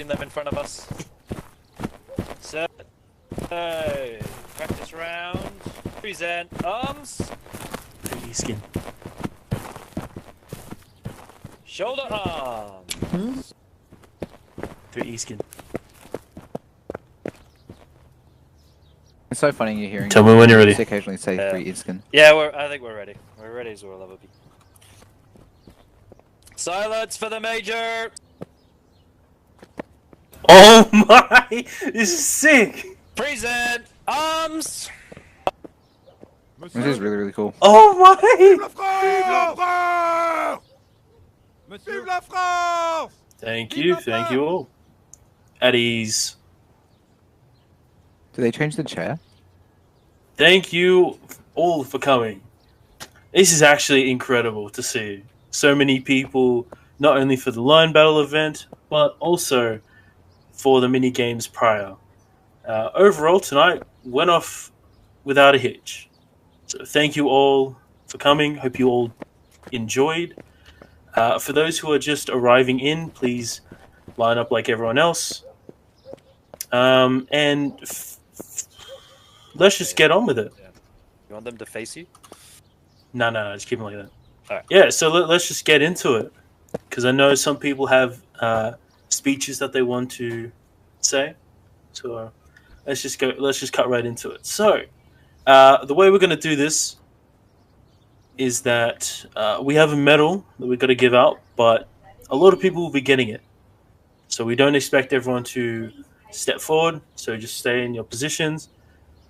putting them in front of us. So, practice round. Present arms. Skin. Shoulder arms. 3E skin. It's so funny you're hearing. Tell me when you're ready. Occasionally say 3E skin. Yeah, I think we're ready. We're ready as we'll ever be. Silence for the Major! Oh my! This is sick! Present arms! This is really, really cool. Oh my! Thank you all. At ease. Do they change the chair? Thank you all for coming. This is actually incredible to see. So many people, not only for the line battle event, but also for the mini games prior. Overall, tonight went off without a hitch. So thank you all for coming. Hope you all enjoyed. For those who are just arriving in, please line up like everyone else. And let's just get on with it. You want them to face you? No, just keep them like that. Alright. Yeah, so let's just get into it. Because I know some people have speeches that they want to say. So let's just cut right into it. So, the way we're going to do this is that we have a medal that we've got to give out, but a lot of people will be getting it. So we don't expect everyone to step forward, so just stay in your positions.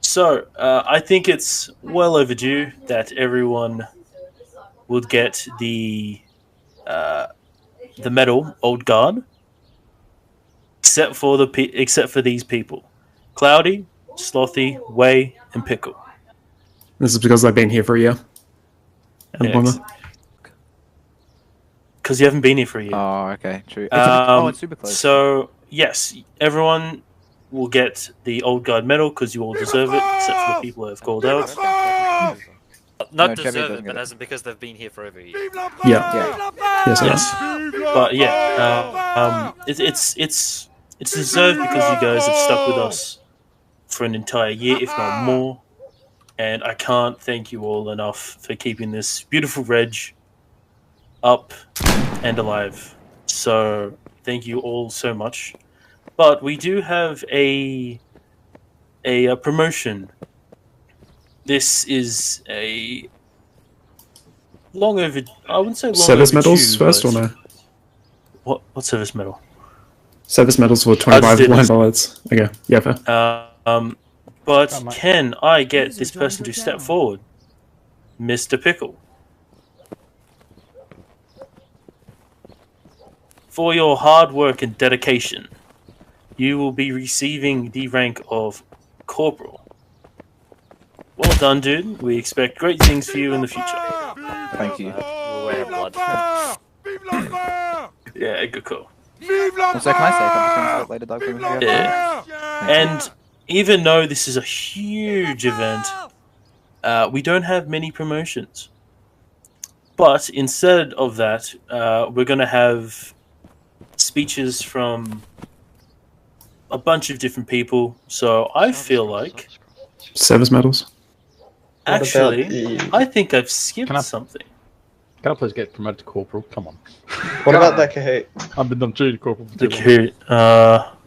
So I think it's well overdue that everyone would get the medal, Old Guard, except for these people: Cloudy, Slothy, Way, and Pickle. This is because I've been here for a year. Because you haven't been here for a year. Oh, okay, true. It's super close. So yes, everyone will get the Old Guard medal because you all deserve it, except for the people who have called out. Not deserve it, but as in because they've been here for over a year. Yeah. Yes. But yeah, it's deserved because you guys have stuck with us for an entire year, if not more. And I can't thank you all enough for keeping this beautiful reg up and alive. So thank you all so much. But we do have a promotion. This is a long over. I wouldn't say long service overdue, medals first or no? What service medal? Service medals for 25 line ballots. Okay, yeah, fair. But can I get this person to step forward? Mr. Pickle. For your hard work and dedication, you will be receiving the rank of Corporal. Well done, dude. We expect great things for you in the future. Thank you. We'll wear blood. Yeah, good call. Also, can I say a couple things about later Darkflame? Yeah. And even though this is a huge event, we don't have many promotions. But instead of that, we're going to have speeches from a bunch of different people. So I feel like... Service medals? Actually, I think I've skipped something. Can I please get promoted to Corporal? Come on. What about that Kahoot? I've been done Junior Corporal for The too long. Kahoot,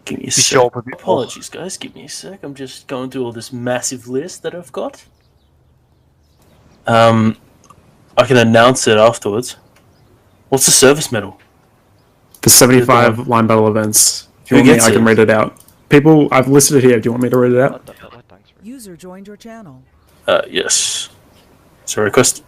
give me a sec. Apologies, guys. Give me a sec. I'm just going through all this massive list that I've got. I can announce it afterwards. What's the service medal? For 75 line battle events. If you Who want me, gets I can it? read it out. People, I've listed it here. Do you want me to read it out? User joined your channel. Yes. It's a request.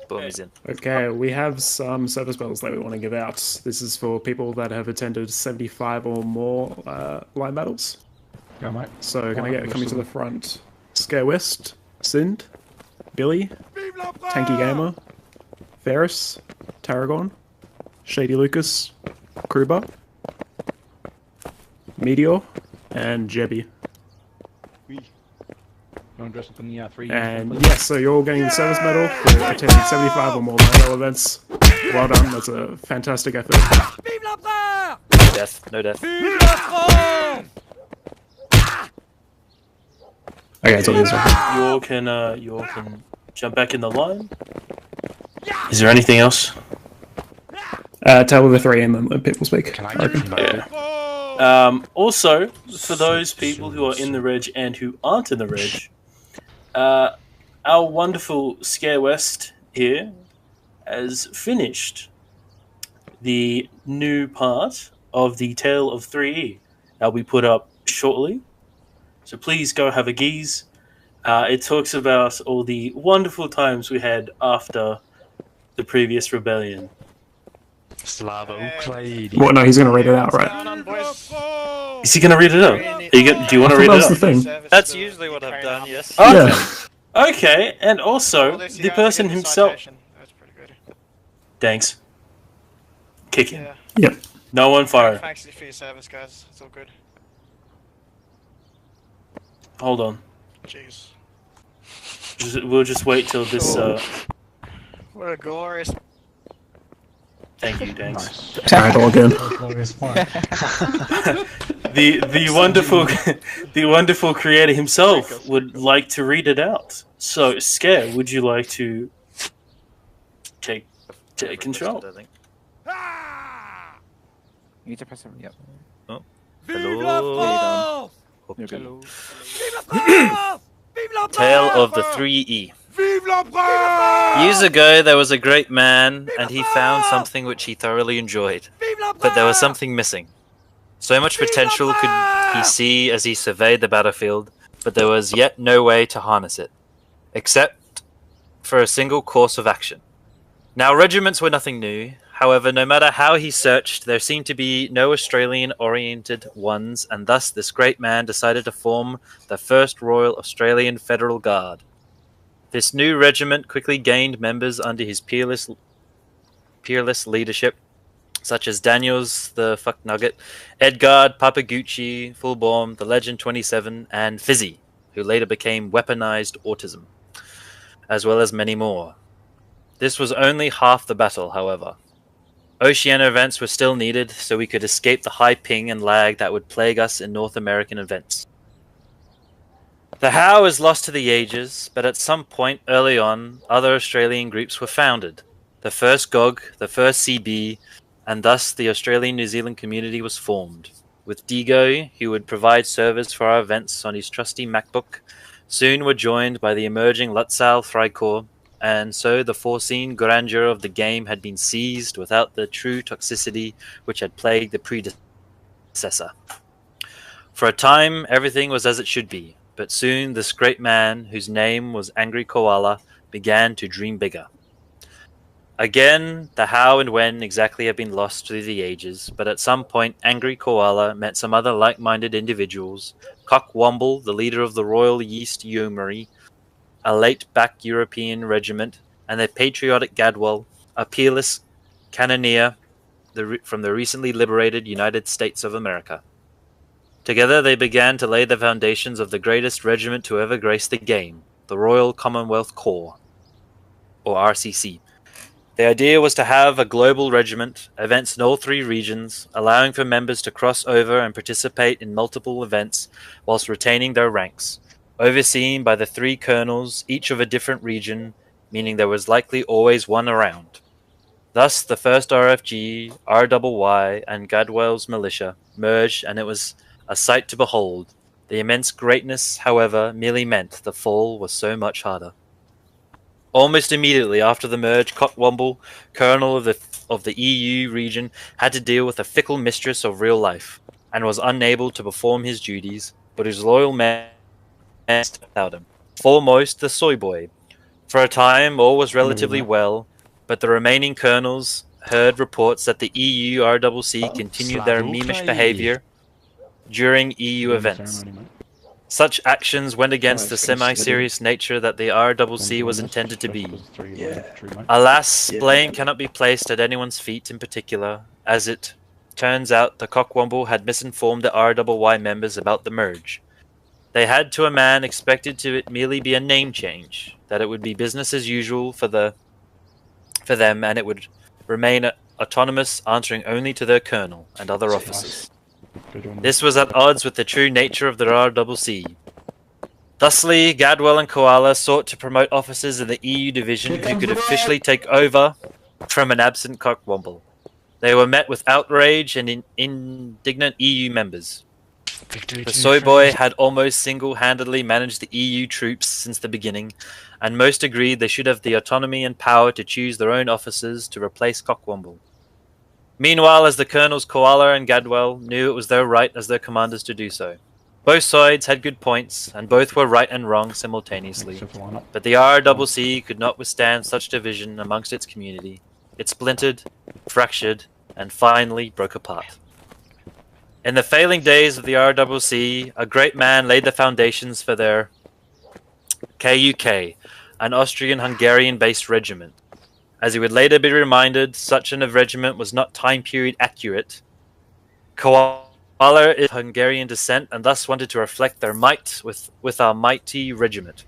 Boom, he's in. Okay, we have some service medals that we want to give out. This is for people that have attended 75 or more line battles. Go, mate. So can I get coming to the front? Scare West, Sind, Billy, Tanky Gamer, Ferris, Tarragon, Shady Lucas, Kruber, Meteor, and Jebby. Dress up in the 3. And yes, so you're all getting the service medal for attending 75 or more line battle events. Well done. That's a fantastic effort. No death. No death. Okay, it's all yours. You all can jump back in the line. Is there anything else? Tell the three and then let people speak. Can I I get reckon. promoted? Also, for those people who are in the reg and who aren't in the reg, our wonderful Scare West here has finished the new part of the Tale of 3E. That'll be put up shortly. So please go have a geeze. It talks about all the wonderful times we had after the previous rebellion. Slava Ukraini. What? No, he's going to read it out, right? Is he going to read it out? Do you want to read that it was the out? thing. That's usually what I've done. Yes. Okay. Yeah. Okay, and also the person himself. That's pretty good. Thanks. Kick him. Yeah. Yep. No one fire. Thanks for your service, guys. It's all good. Hold on. Jeez. We'll just wait till this. What a glorious. Thank you, thanks. Alright, all good. The wonderful the wonderful creator himself would like to read it out. So, Scare, would you like to take control? I think. You need to press it. Yep. Hello. You're good. Tale of the 3E. Years ago, there was a great man, and he found something which he thoroughly enjoyed. But there was something missing. So much potential could he see as he surveyed the battlefield, but there was yet no way to harness it, except for a single course of action. Now, regiments were nothing new. However, no matter how he searched, there seemed to be no Australian-oriented ones, and thus this great man decided to form the first Royal Australian Federal Guard. This new regiment quickly gained members under his peerless leadership, such as Daniels the Fuck Nugget, Edgard, Papagucci, Fullbaum, the Legend 27, and Fizzy, who later became Weaponized Autism, as well as many more. This was only half the battle, however. Oceania events were still needed, so we could escape the high ping and lag that would plague us in North American events. The how is lost to the ages, but at some point early on, other Australian groups were founded. The first GOG, the first CB, and thus the Australian-New Zealand community was formed. With Digo, who would provide servers for our events on his trusty MacBook, soon were joined by the emerging Lutzal Freikorps, and so the foreseen grandeur of the game had been seized without the true toxicity which had plagued the predecessor. For a time, everything was as it should be, but soon this great man, whose name was Angry Koala, began to dream bigger. Again, the how and when exactly have been lost through the ages, but at some point Angry Koala met some other like-minded individuals, Cockwomble, the leader of the Royal Yeast Yeomanry, a late-back European regiment, and the patriotic Gadwell, a peerless cannoneer from the recently liberated United States of America. Together they began to lay the foundations of the greatest regiment to ever grace the game, the Royal Commonwealth Corps, or RCC. The idea was to have a global regiment, events in all three regions, allowing for members to cross over and participate in multiple events whilst retaining their ranks, overseen by the three colonels, each of a different region, meaning there was likely always one around. Thus, the first RFG, RYY, and Gadwell's militia merged, and it was a sight to behold. The immense greatness, however, merely meant the fall was so much harder. Almost immediately after the merge, Cockwomble, colonel of the EU region, had to deal with a fickle mistress of real life, and was unable to perform his duties, but his loyal men without him. Foremost, the soy boy. For a time, all was relatively well, but the remaining colonels heard reports that the EU RCC continued their memeish behavior during EU events. Such actions went against the semi-serious nature that the RCC was intended to be. Alas, blame cannot be placed at anyone's feet in particular, as it turns out the Cockwomble had misinformed the RYY members about the merge. They had to a man expected to it merely be a name change, that it would be business as usual for them, and it would remain autonomous, answering only to their colonel and other officers. Good one. This was at odds with the true nature of the RCC. Thusly, Gadwell and Koala sought to promote officers in the EU division who could officially take over from an absent Cockwomble. They were met with outrage and indignant EU members. The soy boy had almost single-handedly managed the EU troops since the beginning, and most agreed they should have the autonomy and power to choose their own officers to replace Cockwomble. Meanwhile, as the colonels Koala and Gadwell knew it was their right as their commanders to do so. Both sides had good points, and both were right and wrong simultaneously. But the RCC could not withstand such division amongst its community. It splintered, fractured, and finally broke apart. In the failing days of the RCC, a great man laid the foundations for their KUK, an Austrian-Hungarian-based regiment. As he would later be reminded, such an regiment was not time period accurate. Koala is of Hungarian descent and thus wanted to reflect their might with our mighty regiment.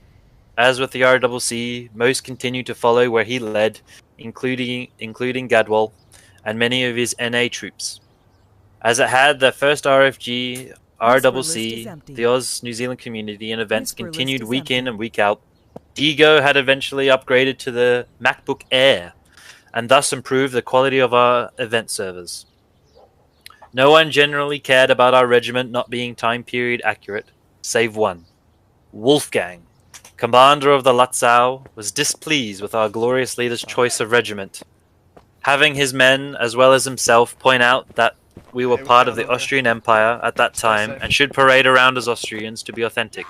As with the RCC, most continued to follow where he led, including Gadwell and many of his NA troops. As it had the first RFG, RCC, the Oz New Zealand community and events continued week in and week out. Ego had eventually upgraded to the MacBook Air and thus improved the quality of our event servers. No one generally cared about our regiment not being time period accurate, save one. Wolfgang, commander of the Lutzow, was displeased with our glorious leader's choice of regiment, having his men, as well as himself, point out that we were part of the Austrian Empire at that time and should parade around as Austrians to be authentic.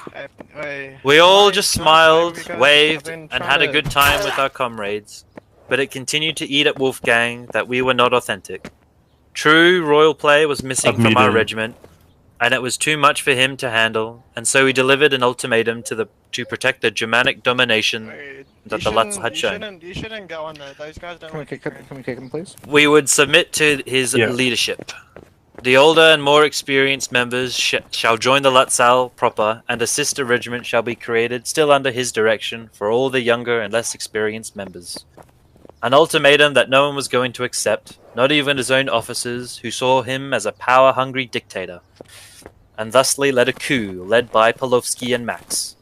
We all just smiled, waved, and had a good time with our comrades, but it continued to eat at Wolfgang that we were not authentic. True royal play was missing from our regiment, and it was too much for him to handle, and so he delivered an ultimatum to protect the Germanic domination that the Lutz had shown. You shouldn't go on there. Those guys don't Can we kick him, please? We would submit to his leadership. The older and more experienced members shall join the Lutzow proper, and a sister regiment shall be created, still under his direction, for all the younger and less experienced members. An ultimatum that no one was going to accept, not even his own officers, who saw him as a power-hungry dictator, and thusly led a coup led by Pavlovsky and Max.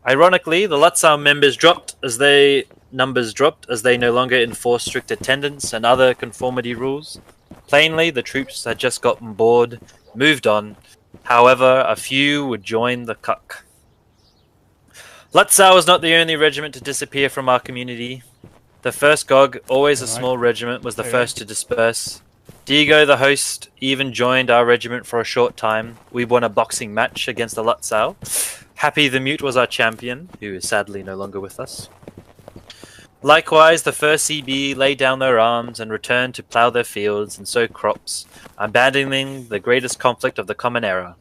Ironically, the Lutzow numbers dropped as they no longer enforced strict attendance and other conformity rules. Plainly, the troops had just gotten bored, moved on. However, a few would join the cuck. Lutzow was not the only regiment to disappear from our community. The first GOG, always a small regiment, was the first to disperse. Diego, the host, even joined our regiment for a short time. We won a boxing match against the Lutzow. Happy the Mute was our champion, who is sadly no longer with us. Likewise, the first CB laid down their arms and returned to plough their fields and sow crops, abandoning the greatest conflict of the Common Era.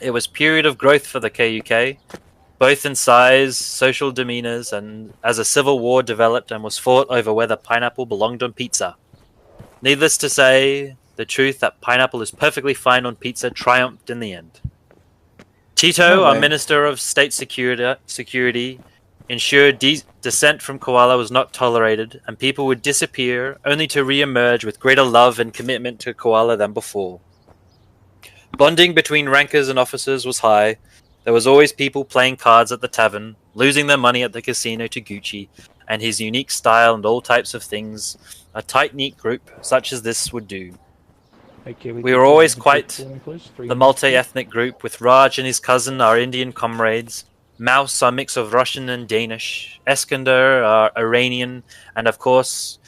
It was period of growth for the KUK, both in size, social demeanors, and as a civil war developed and was fought over whether pineapple belonged on pizza. Needless to say, the truth that pineapple is perfectly fine on pizza triumphed in the end. Tito, our Minister of State Security, ensured dissent from Koala was not tolerated, and people would disappear, only to re-emerge with greater love and commitment to Koala than before. Bonding between rankers and officers was high. There was always people playing cards at the tavern, losing their money at the casino to Gucci, and his unique style and all types of things a tight-knit group such as this would do. We were always quite the multi-ethnic group, with Raj and his cousin, our Indian comrades, Mouse, our mix of Russian and Danish, Eskander, our Iranian, and of course,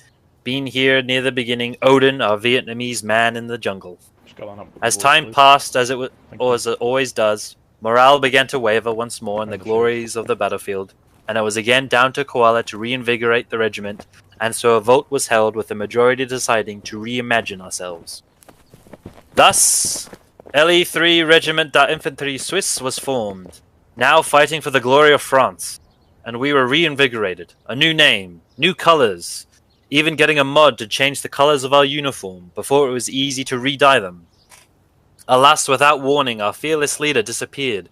being here near the beginning, Odin, our Vietnamese man in the jungle. As time passed, as it always does, morale began to waver once more in the glories of the battlefield, and it was again down to Koala to reinvigorate the regiment, and so a vote was held with the majority deciding to reimagine ourselves. Thus, LE3 Regiment d'Infanterie Suisse was formed, now fighting for the glory of France, and we were reinvigorated, a new name, new colors, even getting a mod to change the colors of our uniform before it was easy to re-dye them. Alas, without warning, our fearless leader disappeared.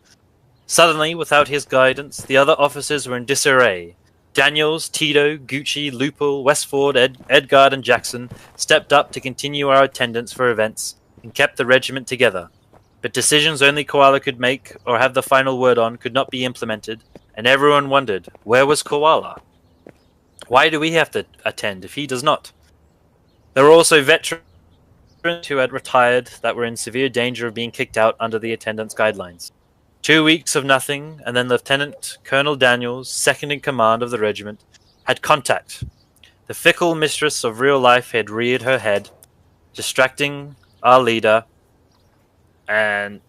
Suddenly, without his guidance, the other officers were in disarray. Daniels, Tito, Gucci, Lupul, Westford, Edgard, and Jackson stepped up to continue our attendance for events and kept the regiment together. But decisions only Koala could make or have the final word on could not be implemented, and everyone wondered, where was Koala? Why do we have to attend if he does not? There were also veterans who had retired that were in severe danger of being kicked out under the attendance guidelines. 2 weeks of nothing, and then Lieutenant Colonel Daniels, second in command of the regiment, had contact. The fickle mistress of real life had reared her head, distracting our leader and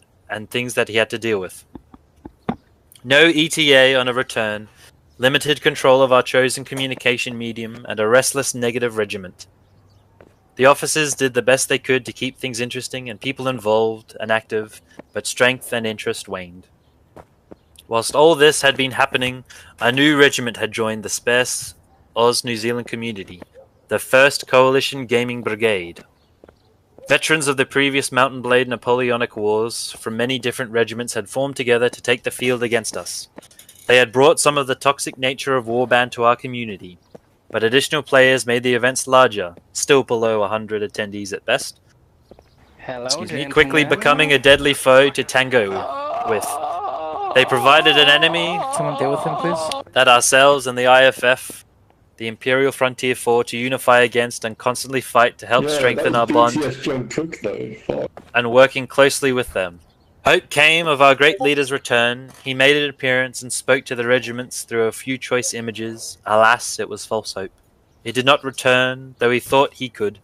things that he had to deal with. No ETA on a return, limited control of our chosen communication medium, and a restless negative regiment. The officers did the best they could to keep things interesting and people involved and active, but strength and interest waned. Whilst all this had been happening, a new regiment had joined the sparse Oz New Zealand community, the 1st Coalition Gaming Brigade. Veterans of the previous Mountain Blade Napoleonic Wars from many different regiments had formed together to take the field against us. They had brought some of the toxic nature of warband to our community, but additional players made the events larger, still below 100 attendees at best. Quickly becoming a deadly foe to tango with. They provided an enemy Someone deal with him, please. that ourselves and the IFF, the Imperial Frontier 4, to unify against and constantly fight to help strengthen our bond and working closely with them. Hope came of our great leader's return. He made an appearance and spoke to the regiments through a few choice images. Alas, it was false hope. He did not return, though he thought he could.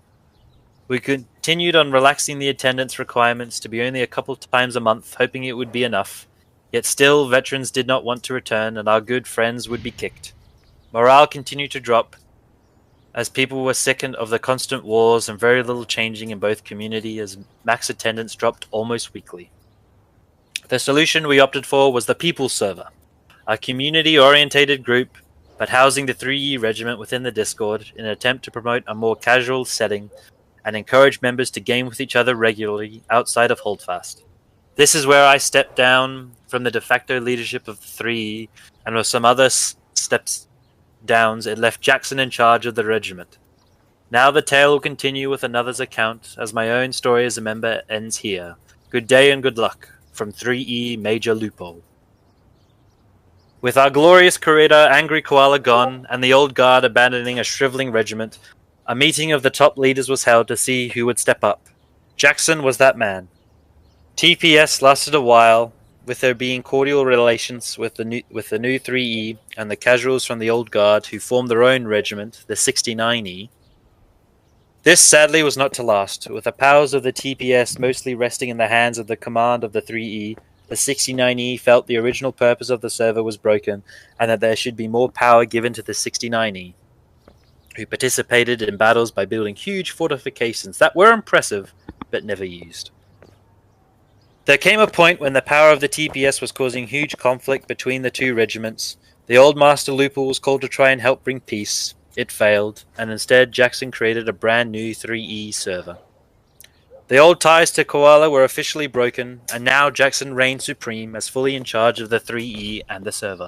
We continued on relaxing the attendance requirements to be only a couple times a month, hoping it would be enough. Yet still, veterans did not want to return, and our good friends would be kicked. Morale continued to drop, as people were sick of the constant wars and very little changing in both community, as max attendance dropped almost weekly. The solution we opted for was the People's Server, a community-orientated group, but housing the 3E regiment within the Discord in an attempt to promote a more casual setting and encourage members to game with each other regularly outside of Holdfast. This is where I stepped down from the de facto leadership of the 3E, and with some other steps downs, it left Jackson in charge of the regiment. Now the tale will continue with another's account, as my own story as a member ends here. Good day and good luck. From 3E Major Loophole. With our glorious curator Angry Koala gone, and the old guard abandoning a shriveling regiment, a meeting of the top leaders was held to see who would step up. Jackson was that man. TPS lasted a while, with there being cordial relations with the new 3E and the casuals from the old guard who formed their own regiment, the 69E. This sadly was not to last, with the powers of the TPS mostly resting in the hands of the command of the 3E. The 69E felt the original purpose of the server was broken, and that there should be more power given to the 69E, who participated in battles by building huge fortifications that were impressive, but never used. There came a point when the power of the TPS was causing huge conflict between the two regiments. The old Master Loophole was called to try and help bring peace. It failed, and instead Jackson created a brand new 3E server. The old ties to Koala were officially broken, and now Jackson reigned supreme as fully in charge of the 3E and the server.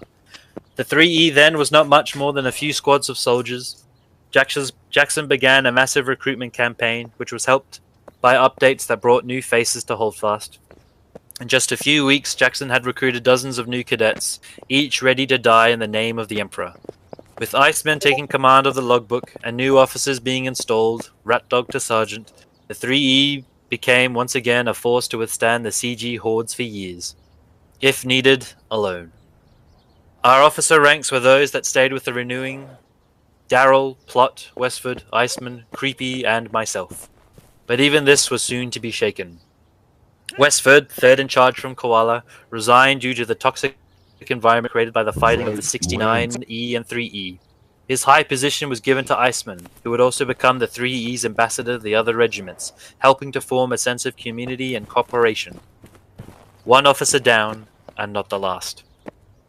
The 3E then was not much more than a few squads of soldiers. Jackson began a massive recruitment campaign, which was helped by updates that brought new faces to Holdfast. In just a few weeks, Jackson had recruited dozens of new cadets, each ready to die in the name of the Emperor. With Iceman taking command of the logbook and new officers being installed, rat dog to sergeant, the 3E became once again a force to withstand the CG hordes for years. If needed, alone. Our officer ranks were those that stayed with the renewing: Darryl, Plot, Westford, Iceman, Creepy, and myself. But even this was soon to be shaken. Westford, third in charge from Koala, resigned due to the toxic environment created by the fighting of the 69E and 3E. His high position was given to Iceman, who would also become the 3E's ambassador to the other regiments, helping to form a sense of community and cooperation. One officer down, and not the last.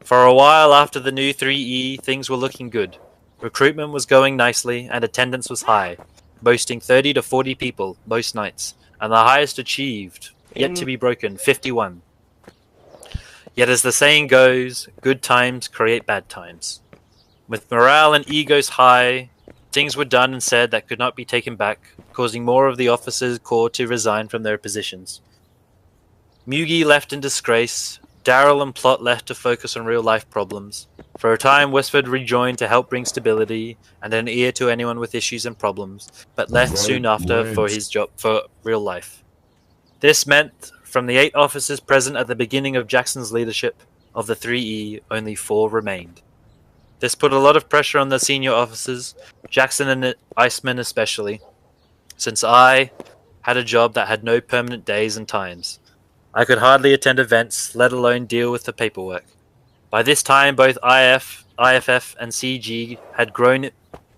For a while after the new 3E, things were looking good. Recruitment was going nicely, and attendance was high, boasting 30 to 40 people most nights, and the highest achieved, yet to be broken, 51. Yet as the saying goes, good times create bad times. With morale and egos high, things were done and said that could not be taken back, causing more of the officers' corps to resign from their positions. Mugi left in disgrace, Daryl and Plot left to focus on real-life problems. For a time, Westford rejoined to help bring stability and an ear to anyone with issues and problems, but left soon after for his job for real life. This meant, from the 8 officers present at the beginning of Jackson's leadership of the 3E, only 4 remained. This put a lot of pressure on the senior officers, Jackson and Iceman especially, since I had a job that had no permanent days and times. I could hardly attend events, let alone deal with the paperwork. By this time, both IFF and CG had grown,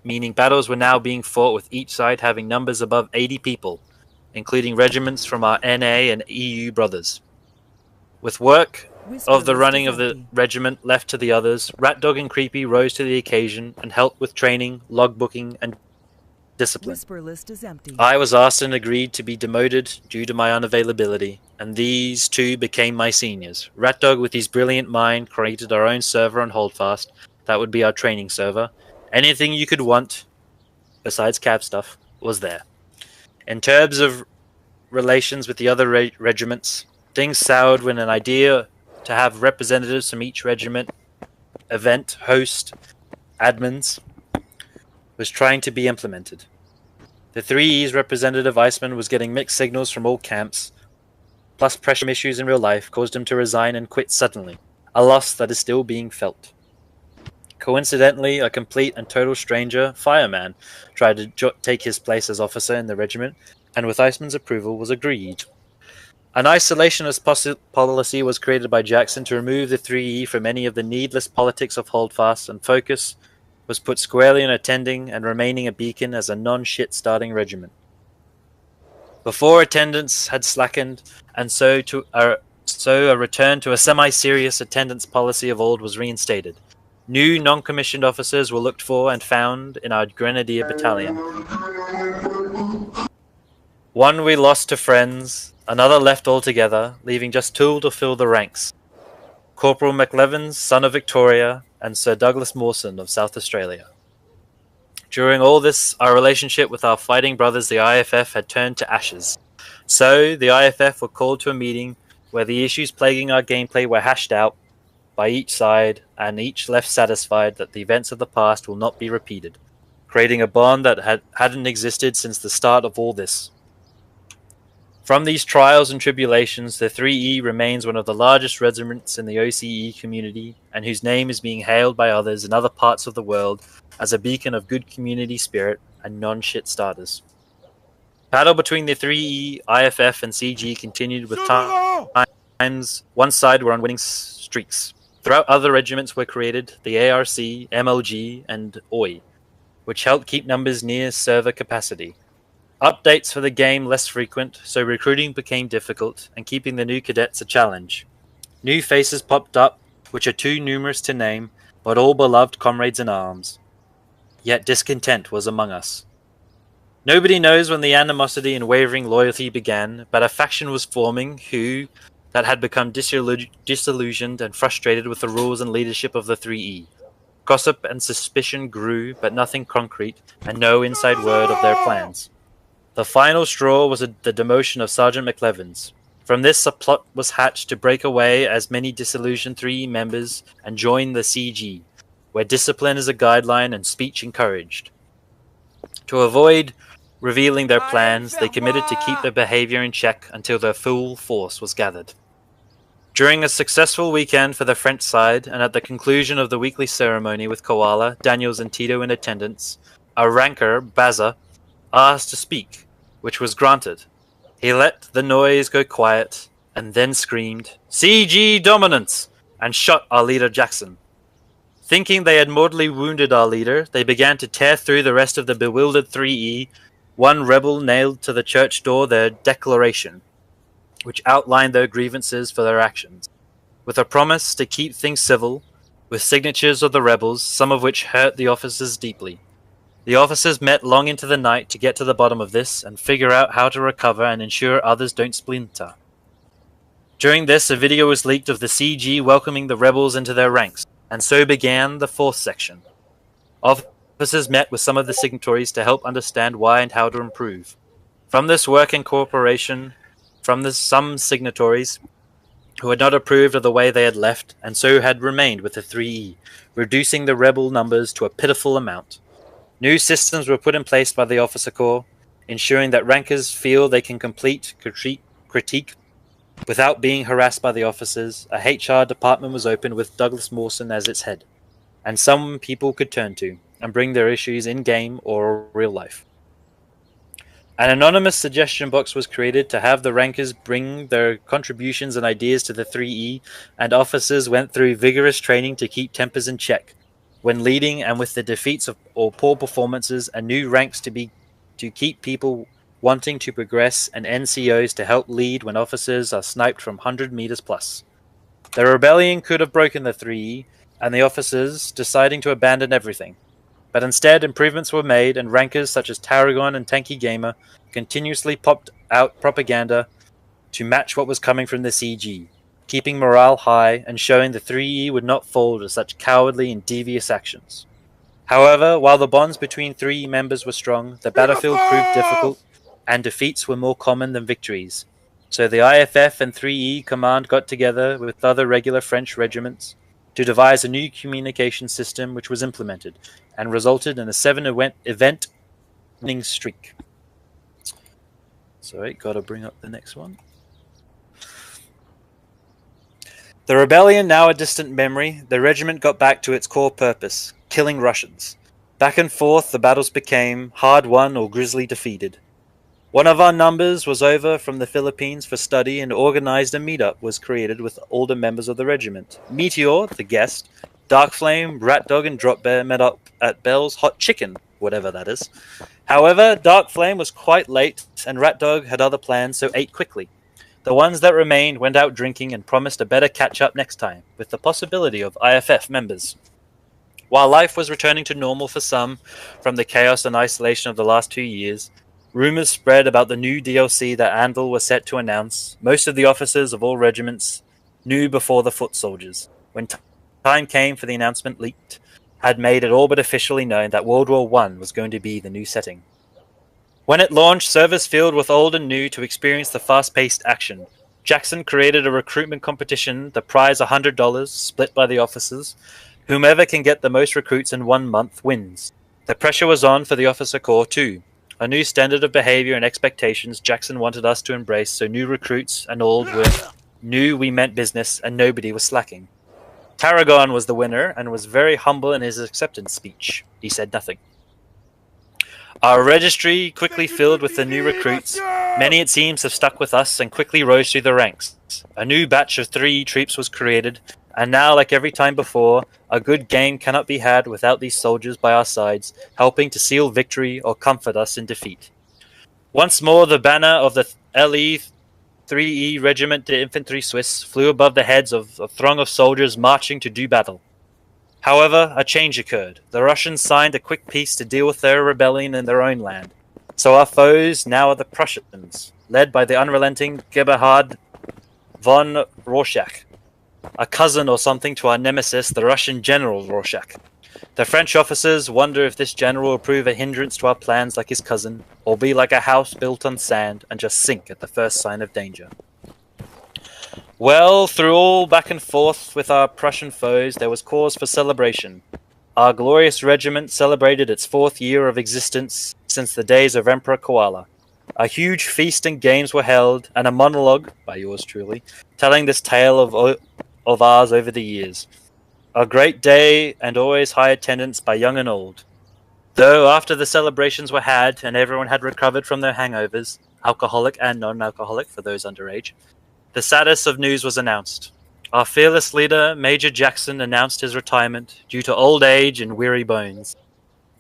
meaning battles were now being fought with each side having numbers above 80 people, including regiments from our NA and EU brothers. With work of the running of the regiment left to the others, Rat Dog and Creepy rose to the occasion and helped with training, logbooking, and discipline. Whisper list is empty. I was asked and agreed to be demoted due to my unavailability, and these 2 became my seniors. Rat Dog, with his brilliant mind, created our own server on Holdfast. That would be our training server. Anything you could want, besides cab stuff, was there. In terms of relations with the other regiments, things soured when an idea to have representatives from each regiment, event, host, admins, was trying to be implemented. The 3E's representative Iceman was getting mixed signals from all camps, plus pressure issues in real life caused him to resign and quit suddenly, a loss that is still being felt. Coincidentally, a complete and total stranger, Fireman, tried to take his place as officer in the regiment, and with Iceman's approval was agreed. An isolationist policy was created by Jackson to remove the 3E from any of the needless politics of Holdfast, and focus was put squarely on attending and remaining a beacon as a non-shit starting regiment. Before attendance had slackened, and so a return to a semi-serious attendance policy of old was reinstated. New non-commissioned officers were looked for and found in our Grenadier Battalion. One we lost to friends, another left altogether, leaving just 2 to fill the ranks. Corporal McLevins, son of Victoria, and Sir Douglas Mawson of South Australia. During all this, our relationship with our fighting brothers, the IFF, had turned to ashes. So, the IFF were called to a meeting where the issues plaguing our gameplay were hashed out by each side, and each left satisfied that the events of the past will not be repeated, creating a bond that hadn't existed since the start of all this. From these trials and tribulations, the 3E remains one of the largest regiments in the OCE community, and whose name is being hailed by others in other parts of the world as a beacon of good community spirit and non-shit starters. Battle between the 3E, IFF, and CG continued with times one side were on winning streaks. Throughout, other regiments were created, the ARC, MLG, and OI, which helped keep numbers near server capacity. Updates for the game less frequent, so recruiting became difficult, and keeping the new cadets a challenge. New faces popped up, which are too numerous to name, but all beloved comrades in arms. Yet discontent was among us. Nobody knows when the animosity and wavering loyalty began, but a faction was forming that had become disillusioned and frustrated with the rules and leadership of the 3E. Gossip and suspicion grew, but nothing concrete, and no inside word of their plans. The final straw was the demotion of Sergeant McLevins. From this, a plot was hatched to break away as many disillusioned 3E members and join the CG, where discipline is a guideline and speech encouraged. To avoid revealing their plans, they committed to keep their behavior in check until their full force was gathered. During a successful weekend for the French side, and at the conclusion of the weekly ceremony with Koala, Daniels, and Tito in attendance, our ranker, Baza, asked to speak, which was granted. He let the noise go quiet, and then screamed, "CG dominance!" and shot our leader Jackson. Thinking they had mortally wounded our leader, they began to tear through the rest of the bewildered 3E. One rebel nailed to the church door their declaration, which outlined their grievances for their actions, with a promise to keep things civil, with signatures of the rebels, some of which hurt the officers deeply. The officers met long into the night to get to the bottom of this and figure out how to recover and ensure others don't splinter. During this, a video was leaked of the CG welcoming the rebels into their ranks, and so began the 4th section. Officers met with some of the signatories to help understand why and how to improve. From this work and cooperation from some signatories who had not approved of the way they had left, and so had remained with the 3E, reducing the rebel numbers to a pitiful amount. New systems were put in place by the officer corps, ensuring that rankers feel they can complete critique without being harassed by the officers. A HR department was opened with Douglas Mawson as its head, and some people could turn to and bring their issues in-game or real life. An anonymous suggestion box was created to have the rankers bring their contributions and ideas to the 3E, and officers went through vigorous training to keep tempers in check when leading, and with the defeats or poor performances and new ranks to keep people wanting to progress, and NCOs to help lead when officers are sniped from 100 meters plus. The rebellion could have broken the 3E, and the officers deciding to abandon everything. But instead, improvements were made, and rankers such as Tarragon and Tanky Gamer continuously popped out propaganda to match what was coming from the CG, keeping morale high and showing the 3E would not fall to such cowardly and devious actions. However, while the bonds between 3E members were strong, the battlefield proved difficult, and defeats were more common than victories. So the IFF and 3E command got together with other regular French regiments to devise a new communication system, which was implemented and resulted in a 7-event winning streak. Sorry, gotta bring up the next one. The rebellion now a distant memory, the regiment got back to its core purpose, killing Russians. Back and forth the battles became hard won or grisly defeated. One of our numbers was over from the Philippines for study, and organized a meetup was created with older members of the regiment. Meteor, the guest, Darkflame, Ratdog, and Dropbear met up at Bell's Hot Chicken, whatever that is. However, Darkflame was quite late, and Ratdog had other plans, so ate quickly. The ones that remained went out drinking and promised a better catch-up next time, with the possibility of IFF members. While life was returning to normal for some from the chaos and isolation of the last 2 years, rumors spread about the new DLC that Anvil was set to announce. Most of the officers of all regiments knew before the foot soldiers. When time came for the announcement, leaked, had made it all but officially known that World War I was going to be the new setting. When it launched, servers filled with old and new to experience the fast-paced action. Jackson created a recruitment competition, the prize $100, split by the officers. Whomever can get the most recruits in 1 month wins. The pressure was on for the officer corps too. A new standard of behavior and expectations Jackson wanted us to embrace, so new recruits and old knew we meant business and nobody was slacking. Tarragon was the winner and was very humble in his acceptance speech. He said nothing. Our registry quickly filled with the new recruits. Many, it seems, have stuck with us and quickly rose through the ranks. A new batch of 3 troops was created, and now, like every time before, a good game cannot be had without these soldiers by our sides, helping to seal victory or comfort us in defeat. Once more, the banner of the LE 3E Regiment de Infantry Suisse flew above the heads of a throng of soldiers marching to do battle. However, a change occurred. The Russians signed a quick peace to deal with their rebellion in their own land. So our foes now are the Prussians, led by the unrelenting Gebhard von Rorschach, a cousin or something to our nemesis, the Russian General Rorschach. The French officers wonder if this general will prove a hindrance to our plans like his cousin, or be like a house built on sand and just sink at the first sign of danger. Well, through all back and forth with our Prussian foes, there was cause for celebration. Our glorious regiment celebrated its 4th year of existence since the days of Emperor Koala. A huge feast and games were held, and a monologue, by yours truly, telling this tale of ours over the years. A great day, and always high attendance by young and old. Though after the celebrations were had, and everyone had recovered from their hangovers, alcoholic and non-alcoholic for those underage, the saddest of news was announced. Our fearless leader, Major Jackson, announced his retirement due to old age and weary bones.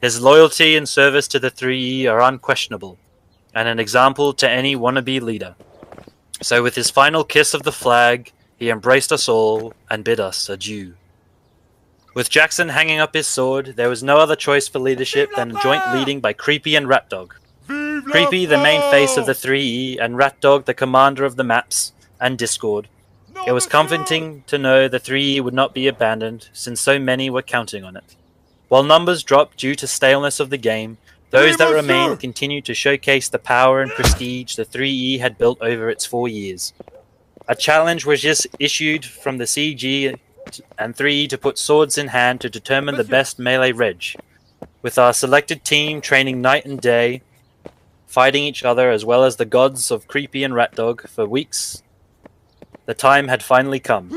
His loyalty and service to the 3E are unquestionable, and an example to any wannabe leader. So with his final kiss of the flag, he embraced us all and bid us adieu. With Jackson hanging up his sword, there was no other choice for leadership than joint leading by Creepy and Ratdog. Creepy, the main face of the 3E, and Ratdog, the commander of the maps and Discord. It was comforting to know the 3E would not be abandoned, since so many were counting on it. While numbers dropped due to staleness of the game, those that remained continued to showcase the power and prestige the 3E had built over its 4 years. A challenge was just issued from the CG and 3E to put swords in hand to determine the best melee reg, with our selected team training night and day, fighting each other as well as the gods of Creepy and Rat Dog for weeks. The time had finally come.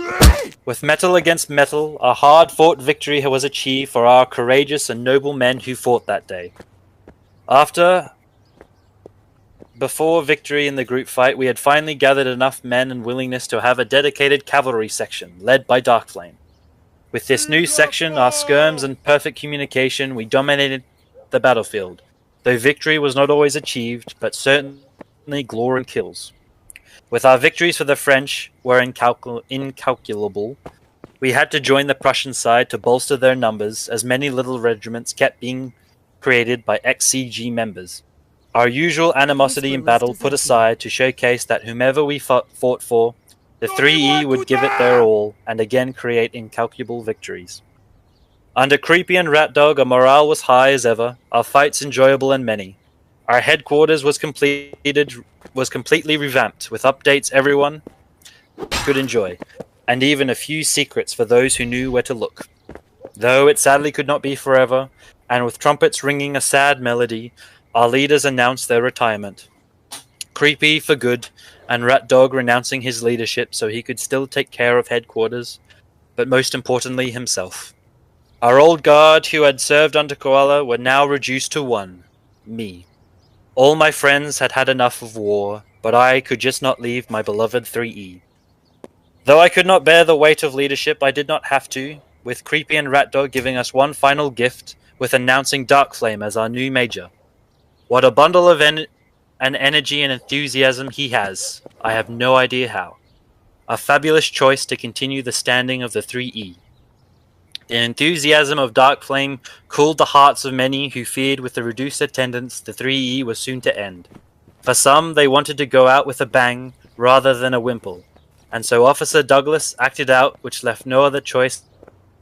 With metal against metal, a hard-fought victory was achieved for our courageous and noble men who fought that day. Before victory in the group fight, we had finally gathered enough men and willingness to have a dedicated cavalry section, led by Darkflame. With this new section, our skirms and perfect communication, we dominated the battlefield, though victory was not always achieved, but certainly glory and kills. With our victories for the French were incalculable, we had to join the Prussian side to bolster their numbers, as many little regiments kept being created by ex-CG members. Our usual animosity in battle put aside to showcase that whomever we fought for, the 3E would give it their all, and again create incalculable victories. Under Creepy and Rat Dog, our morale was high as ever, our fights enjoyable and many. Our headquarters was completely revamped, with updates everyone could enjoy, and even a few secrets for those who knew where to look. Though it sadly could not be forever, and with trumpets ringing a sad melody, our leaders announced their retirement. Creepy for good, and Rat Dog renouncing his leadership so he could still take care of headquarters, but most importantly himself. Our old guard who had served under Koala were now reduced to one, me. All my friends had had enough of war, but I could just not leave my beloved 3E. Though I could not bear the weight of leadership, I did not have to, with Creepy and Rat Dog giving us one final gift with announcing Darkflame as our new major. What a bundle of energy and enthusiasm he has. I have no idea how. A fabulous choice to continue the standing of the 3E. The enthusiasm of Darkflame cooled the hearts of many who feared with the reduced attendance the 3E was soon to end. For some, they wanted to go out with a bang rather than a wimple, and so Officer Douglas acted out, which left no other choice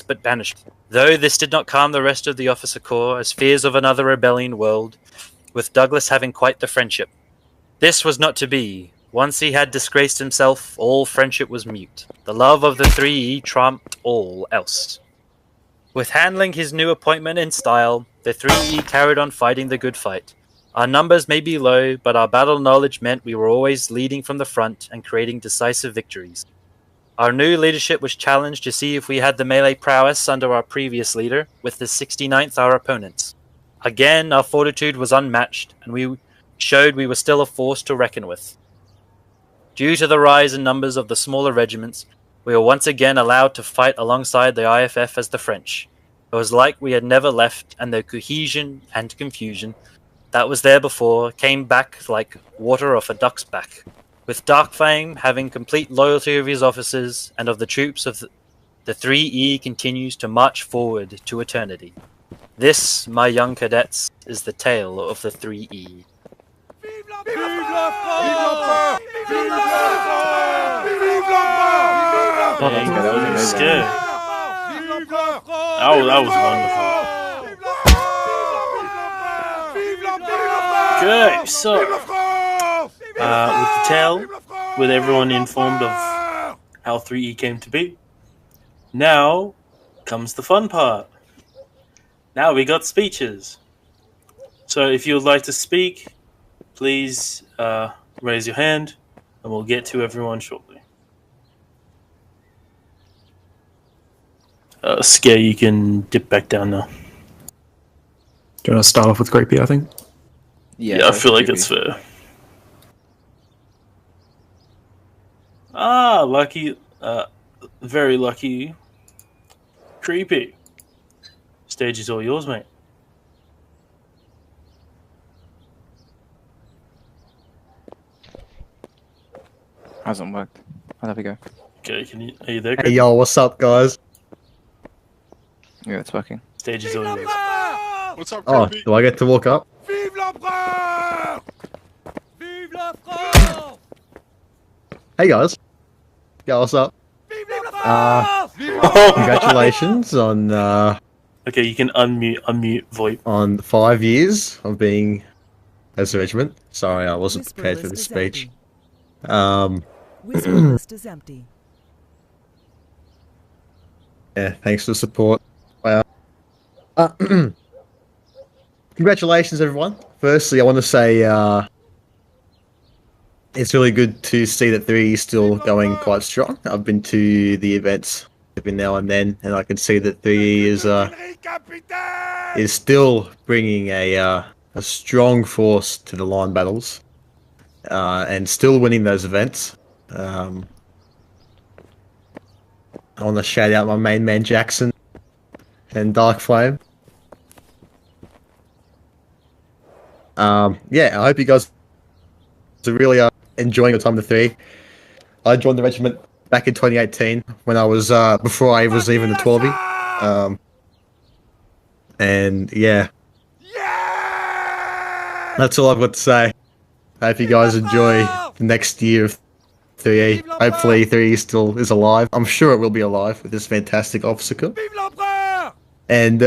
but banishment. Though this did not calm the rest of the officer corps as fears of another rebellion whirled, with Douglas having quite the friendship. This was not to be. Once he had disgraced himself, all friendship was mute. The love of the 3E trumped all else. With handling his new appointment in style, the 3E carried on fighting the good fight. Our numbers may be low, but our battle knowledge meant we were always leading from the front and creating decisive victories. Our new leadership was challenged to see if we had the melee prowess under our previous leader, with the 69th our opponents. Again, our fortitude was unmatched, and we showed we were still a force to reckon with. Due to the rise in numbers of the smaller regiments, we were once again allowed to fight alongside the IFF as the French. It was like we had never left, and the cohesion and confusion that was there before came back like water off a duck's back. With Darkflame having complete loyalty of his officers and of the troops of the 3E continues to march forward to eternity. This, my young cadets, is the tale of the 3E. That was good. That was wonderful. Good. So, with the tale, with everyone informed of how 3E came to be, now comes the fun part. Now we got speeches. So if you would like to speak, please raise your hand, and we'll get to everyone shortly. Scare, you can dip back down now. Do you want to start off with Creepy, I think? Yeah, I feel like that's fair. Lucky, very lucky. Creepy. Stage is all yours, mate. Hasn't worked. Oh, there we go. Okay, are you there? Hey y'all, what's up, guys? Yeah, it's working. Stage is all yours. What's up, Oh, Kirby? do I get to walk up? Vive l'empereur! Vive la France! Hey guys. Yeah, what's up? Vive la France! Vive Congratulations on Okay, you can unmute VoIP. on 5 years of being as a regiment. Sorry, I wasn't Whisper prepared for list this is speech. empty. Whisper list is empty. Yeah, thanks for the support. Wow. Congratulations, everyone. Firstly, I want to say it's really good to see that 3 is still going quite strong. I've been to the events every now and then, and I can see that 3 is still bringing a strong force to the line battles, and still winning those events. I want to shout out my main man Jackson and Darkflame. Yeah, I hope you guys are really enjoying your time with 3. I joined the regiment back in 2018 when I was before I was even a 12. And yeah, that's all I've got to say. I hope you guys enjoy the next year of 3E. Hopefully 3E still is alive. I'm sure it will be alive with this fantastic officer coup. And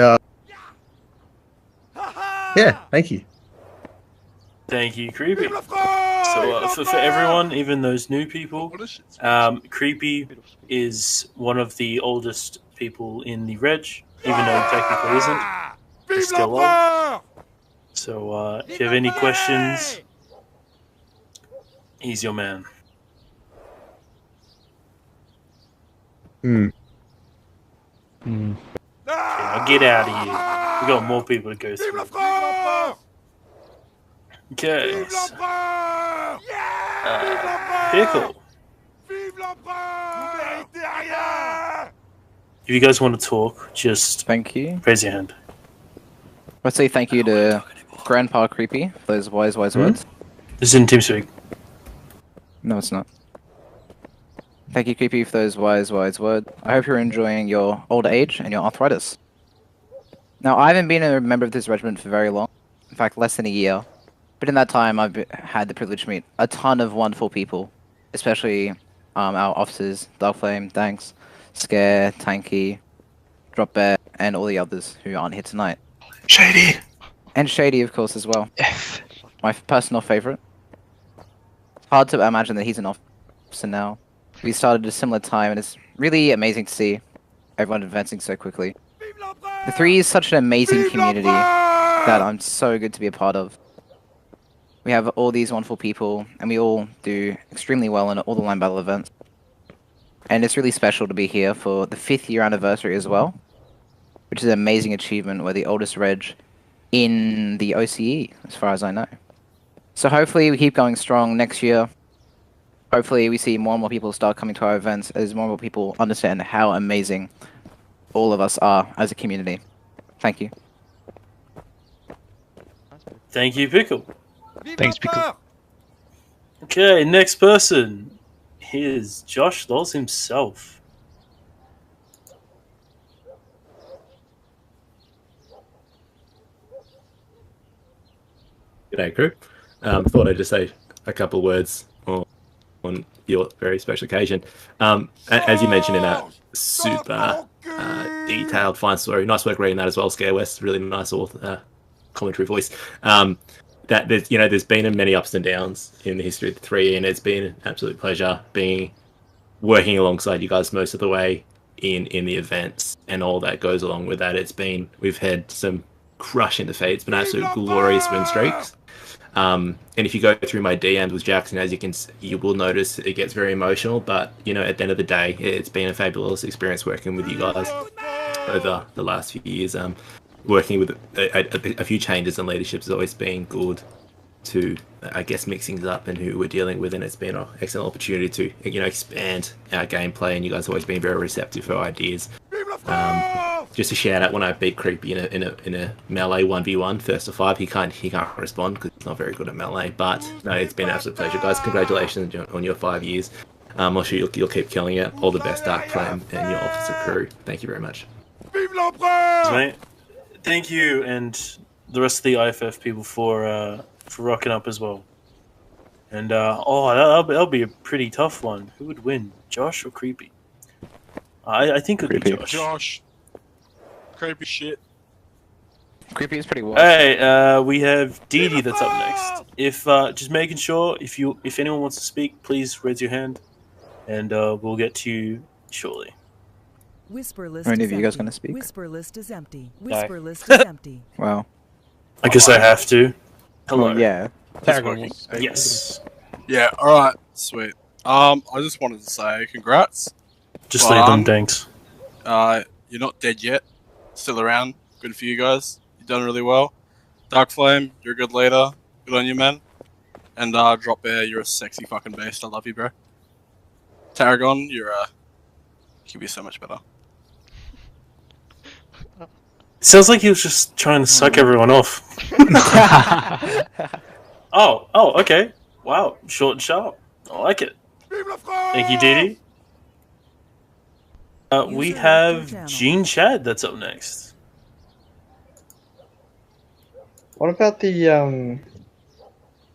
yeah, thank you. Thank you, Creepy. So for everyone, even those new people, Creepy is one of the oldest people in the reg, even though he technically isn't. He's still old. So if you have any questions, he's your man. Okay, now get out of here. We got more people to go through. Okay. Pickle. If you guys want to talk, just Thank you. raise your hand. Let's say thank you to Grandpa Creepy for those wise words. This is in TeamSpeak. No, it's not. Thank you, Creepy, for those wise words. I hope you're enjoying your old age and your arthritis. Now, I haven't been a member of this regiment for very long. In fact, less than a year. But in that time, I've had the privilege to meet a ton of wonderful people, especially our officers, Darkflame, Thanks, Scare, Tanky, Drop Bear, and all the others who aren't here tonight. Shady. And Shady, of course, as well. My personal favorite. It's hard to imagine that he's an officer now. We started at a similar time, and it's really amazing to see everyone advancing so quickly. The 3 is such an amazing community that I'm so good to be a part of. We have all these wonderful people, and we all do extremely well in all the line battle events. And it's really special to be here for the 5th year anniversary as well, which is an amazing achievement. We're the oldest reg in the OCE, as far as I know. So hopefully we keep going strong next year. Hopefully we see more and more people start coming to our events as more and more people understand how amazing all of us are as a community. Thank you. Thank you, Pickle. Thanks, Pickle. Okay, next person is Josh Lols himself. G'day, crew. Thought I'd just say a couple of words on your very special occasion. As you mentioned in that super detailed, fine story, nice work reading that as well, Scare West, really nice commentary voice. That there's been many ups and downs in the history of the 3, and it's been an absolute pleasure working alongside you guys most of the way in the events and all that goes along with that. We've had some crushing defeats, but absolute glorious win streaks. And if you go through my DMs with Jackson, you will notice it gets very emotional. But at the end of the day, it's been a fabulous experience working with you guys over the last few years. Working with a few changes in leadership has always been good to, I guess, mix things up and who we're dealing with, and it's been an excellent opportunity to expand our gameplay. And you guys have always been very receptive for ideas. Just a shout out when I beat Creepy in a melee 1v1 first to 5. He can't respond because he's not very good at melee. But no, it's been an absolute pleasure, guys. Congratulations on your 5 years. I'm sure you'll keep killing it. All the best, Darkflame and your officer crew. Thank you very much. Mate, thank you, and the rest of the IFF people for rocking up as well. And that'll be a pretty tough one. Who would win, Josh or Creepy? I think it would be Josh. Josh. Creepy shit. Creepy is pretty wild. Hey, we have Dee Dee that's up next. If just making sure if anyone wants to speak, please raise your hand, and we'll get to you shortly. Whisper list Are any is of you guys empty. gonna speak? Whisper list is empty. No. Whisper list is empty. Wow. I guess I have to. Hello. Well, yeah. Tarragon wants to speak. Yes. Yeah, alright, sweet. I just wanted to say congrats. Just leave them, thanks. You're not dead yet. Still around. Good for you guys. You've done really well. Darkflame, you're a good leader. Good on you, man. And Drop Bear, you're a sexy fucking beast. I love you, bro. Tarragon, you can be so much better. Sounds like he was just trying to suck everyone off. Oh, okay. Wow, short and sharp. I like it. Thank you, Dee Dee. We have Gene Chad that's up next. What about the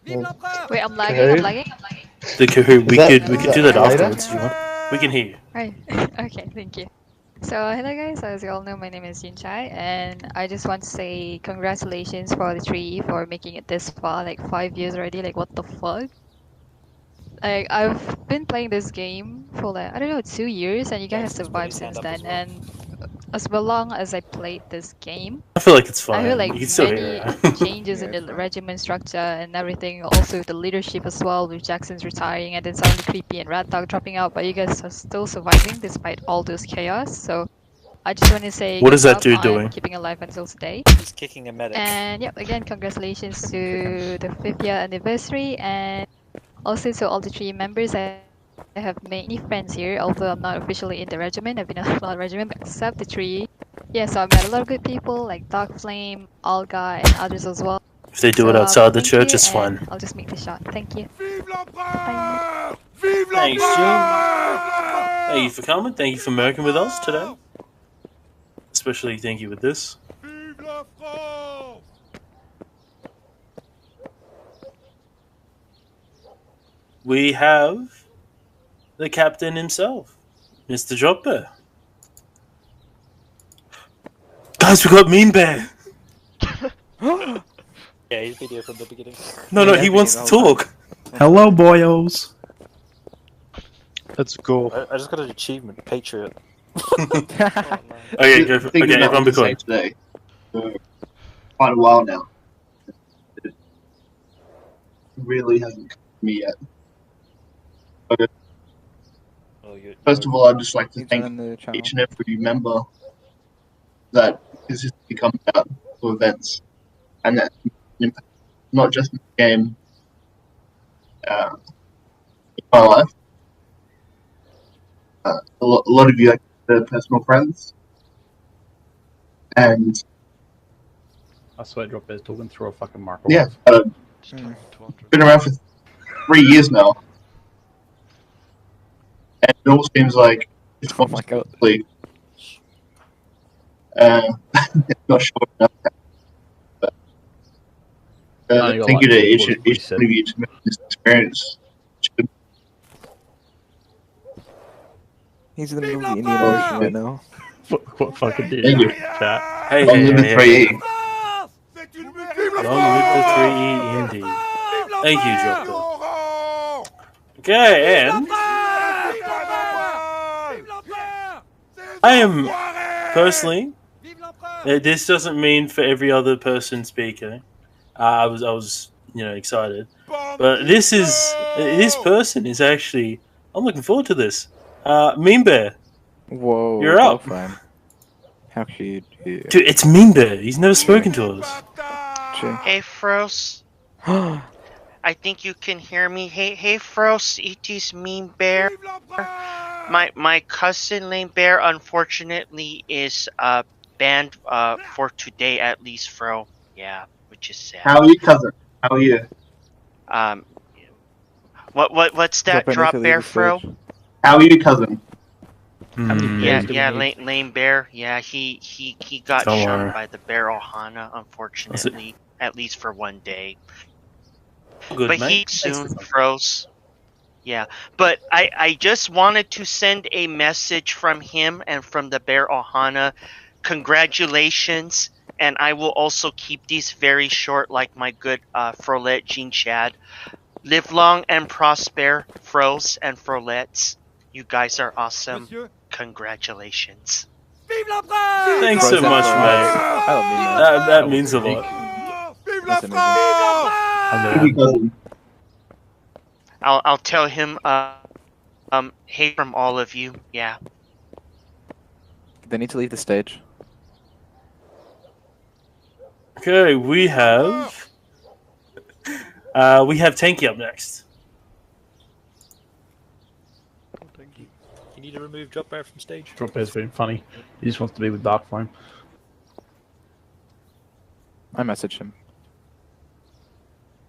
Wait, I'm lagging. The Kahoot. We could do that later? afterwards if you want. We can hear you. Right. Okay, thank you. So, hello guys, as you all know, my name is Jin Chai, and I just want to say congratulations for the 3E for making it this far, like 5 years already, like what the fuck? Like, I've been playing this game for like, I don't know, 2 years, and you guys have survived since then, and as long as I played this game, I feel like it's fine. I feel like you can still many hear it. changes in the regiment structure and everything, also the leadership as well, with Jackson's retiring and then suddenly Creepy and Rat Dog dropping out, but you guys are still surviving despite all those chaos, so I just want to say What is good that dude job on doing? keeping alive until today. He's kicking a medic. And yep, again, congratulations to the 5th year anniversary, and also to all the 3 members. I have many friends here, although I'm not officially in the regiment. I've been out of the regiment, except the 3. Yeah, so I met a lot of good people like Darkflame, Olga, and others as well. If they do it outside the church, it's and fine. I'll just make the shot. Thank you. Thanks, Gene. Thank you for coming. Thank you for working with us today. Especially thank you with this. We have the captain himself, Mr. Dropper. Guys, we got Mean Bear. Yeah, he's been here from the beginning. No, he wants to talk. Hello, boyos. Let's go. I just got an achievement, Patriot. Okay, go for, okay, everyone be quiet. Today for quite a while now. It really hasn't come to me yet. But first of all, I'd just like to thank each and every member that consistently comes out to events, and that not just in the game, in my life. A lot of you are personal friends, and I swear Drop Bear's talking through a fucking marker. yeah, been around for 3 years now, and it all seems like it's not complete. Not sure enough. But, thank you to each one of you to make this experience. He's in the middle of the Indian Ocean right now. What fucking dude? Thank you. Chat. Hey, Long live the 3E. Long live the 3E indeed. Thank you, Dropper. Okay, and I am personally. This doesn't mean for every other person speaking. I was, excited, but this person is actually. I'm looking forward to this. Mean Bear. Whoa. You're up. How cute. Yeah. Dude, it's Mean Bear. He's never spoken to us. Hey, Frost. I think you can hear me. Hey, Frost. It is Mean Bear. My cousin Lame Bear, unfortunately, is banned for today at least, Fro. Yeah, which is sad. How are you, cousin? How are you? What's that? Drop Bear, Fro? How are you, cousin? Yeah, Lame Bear. Yeah, he got Don't shot worry. by the Bear Ohana, unfortunately, at least for one day. Good, But mate. he soon froze. Yeah, but I just wanted to send a message from him and from the Bear Ohana. Congratulations. and I will also keep these very short, like my good Frolette Jean Chad. Live long and prosper, Fros and Frolettes. You guys are awesome. Monsieur? Congratulations. Vive l'empereur! Thanks so much, mate. That means a lot. Vive That's l'empereur! I'll tell him hey from all of you. Yeah. They need to leave the stage. Okay, we have Tanky up next. You need to remove Drop Bear from stage. Drop Bear's being funny. He just wants to be with Darkflame. I messaged him.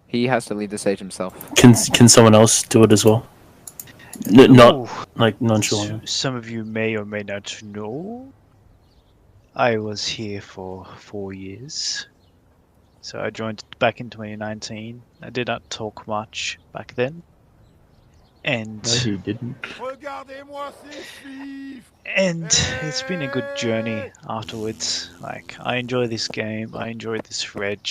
He has to leave the stage himself. Can someone else do it as well? Not like nonchalant. Some of you may or may not know, I was here for 4 years. So I joined back in 2019. I did not talk much back then. And No, he didn't. And it's been a good journey afterwards. Like, I enjoy this game, I enjoy this reg.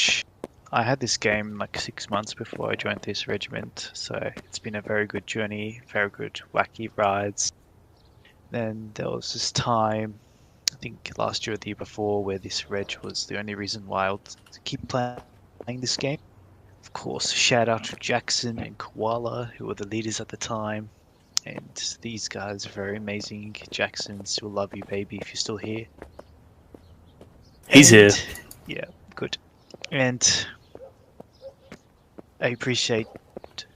I had this game like 6 months before I joined this regiment, so it's been a very good journey, very good wacky rides. Then there was this time, I think last year or the year before, where this reg was the only reason why I would keep playing this game. Of course, shout out to Jackson and Koala, who were the leaders at the time. And these guys are very amazing. Jackson, still love you, baby, if you're still here. He's here. Yeah, good. And I appreciate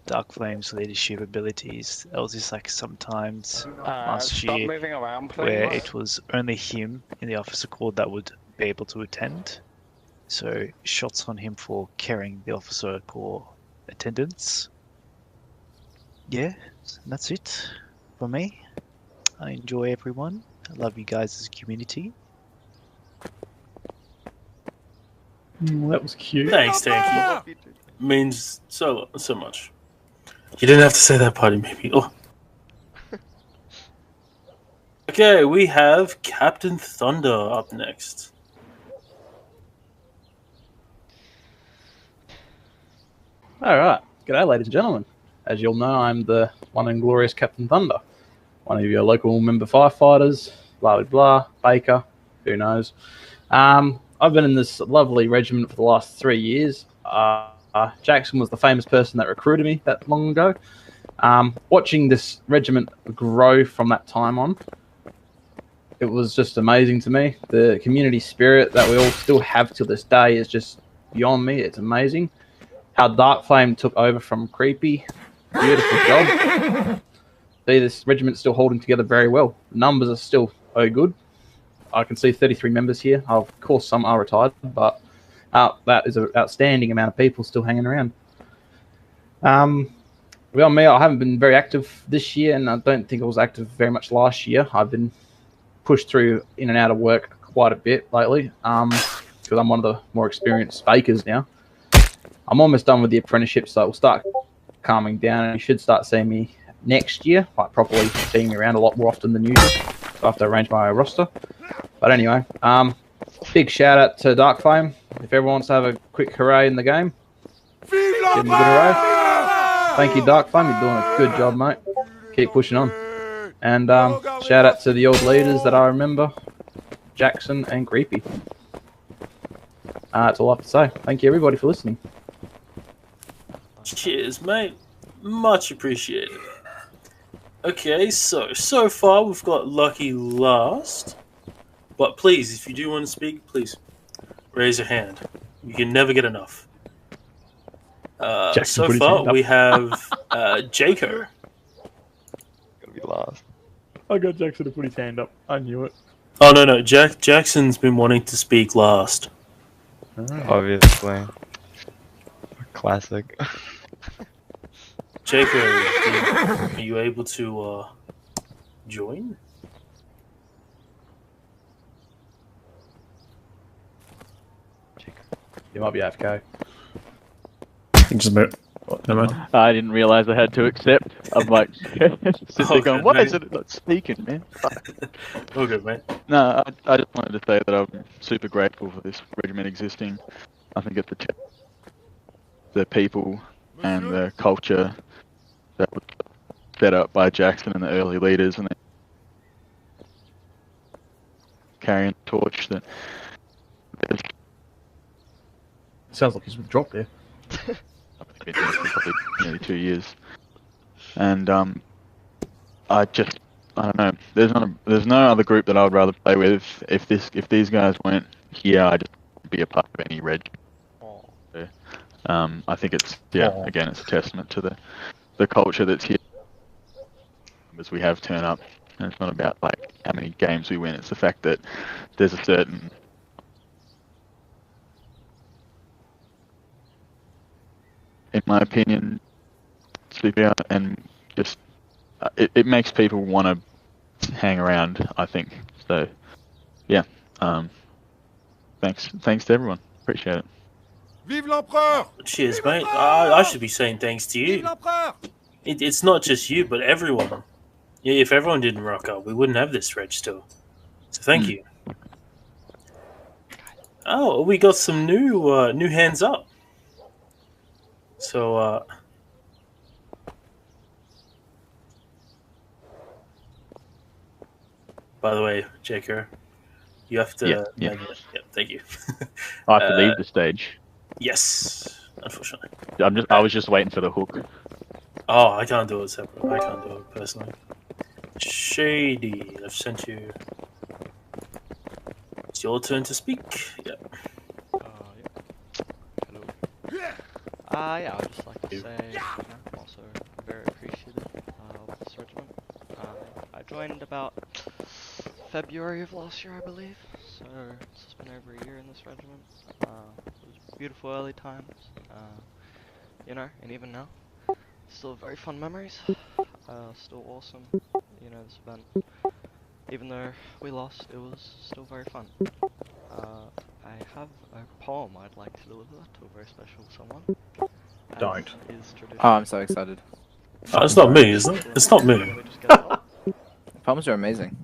Darkflame's leadership abilities. There was just like sometimes last year moving around, where please. it was only him in the officer corps that would be able to attend. So shots on him for carrying the officer corps attendance. Yeah, that's it for me. I enjoy everyone. I love you guys as a community. That was cute. Thanks, Tanky. Means so much. You didn't have to say that, party maybe. Oh. Okay, we have Captain Thunder up next. Alright, g'day ladies and gentlemen. As you'll know, I'm the one and glorious Captain Thunder. One of your local member firefighters, blah blah blah, Baker, who knows. I've been in this lovely regiment for the last 3 years. Jackson was the famous person that recruited me that long ago. Watching this regiment grow from that time on, it was just amazing to me. The community spirit that we all still have to this day is just beyond me. It's amazing. How Darkflame took over from Creepy. Beautiful job. See, this regiment's still holding together very well. The numbers are still good. I can see 33 members here. Of course, some are retired, but that is an outstanding amount of people still hanging around. Well, me, I haven't been very active this year, and I don't think I was active very much last year. I've been pushed through in and out of work quite a bit lately, because I'm one of the more experienced bakers now. I'm almost done with the apprenticeship, so it will start calming down, and you should start seeing me next year, like properly seeing me around a lot more often than usual. So I have to arrange my roster. But anyway, big shout out to Darkflame. If everyone wants to have a quick hooray in the game, give him a good hooray. Thank you, Darkflame. You're doing a good job, mate. Keep pushing on. And shout out to the old leaders that I remember, Jackson and Creepy. That's all I have to say. Thank you, everybody, for listening. Cheers, mate. Much appreciated. Okay, so far we've got Lucky last. But please, if you do want to speak, please raise your hand. You can never get enough. So far we have Jaco. Gonna be last. I got Jackson to put his hand up. I knew it. Oh no, Jackson's been wanting to speak last. Obviously. Classic. Jaco, are you able to join? You might be AFK. Just about. Never mind. I didn't realise I had to accept. I'm like, sitting there going, what is mate. it? Not speaking, man. All good, mate. No, I just wanted to say that I'm super grateful for this regiment existing. I think it's the people and the culture that was set up by Jackson and the early leaders, and carrying the torch that. Sounds like he's dropped there. I've been here for probably nearly 2 years, and I don't know. There's no other group that I would rather play with. If these guys weren't here, I'd just be a part of any reg. I think it's again, it's a testament to the culture that's here. As we have turn up, and it's not about like how many games we win. It's the fact that there's a certain in my opinion, sleep out and just it makes people want to hang around. I think so. Yeah. Thanks to everyone. Appreciate it. Vive l'empereur! Cheers, mate. I should be saying thanks to you. It's not just you, but everyone. Yeah, if everyone didn't rock up, we wouldn't have this reg still. So thank you. Oh, we got some new hands up. So, by the way, Jaker, you have to. Yeah. Thank you. I have to leave the stage. Yes, unfortunately. I was just waiting for the hook. Oh, I can't do it separate. I can't do it personally. Shady, I've sent you. It's your turn to speak. Yeah. Yeah, I'd just like to say I'm also very appreciative of this regiment. I joined about February of last year, I believe, so it's just been over a year in this regiment. It was beautiful early times, you know, and even now, still very fun memories, still awesome, you know, this event. Even though we lost, it was still very fun. I have a poem I'd like to deliver to a very special someone. Don't. Oh, I'm so excited. Oh, it's not me, is it? It's not me. Poems are amazing.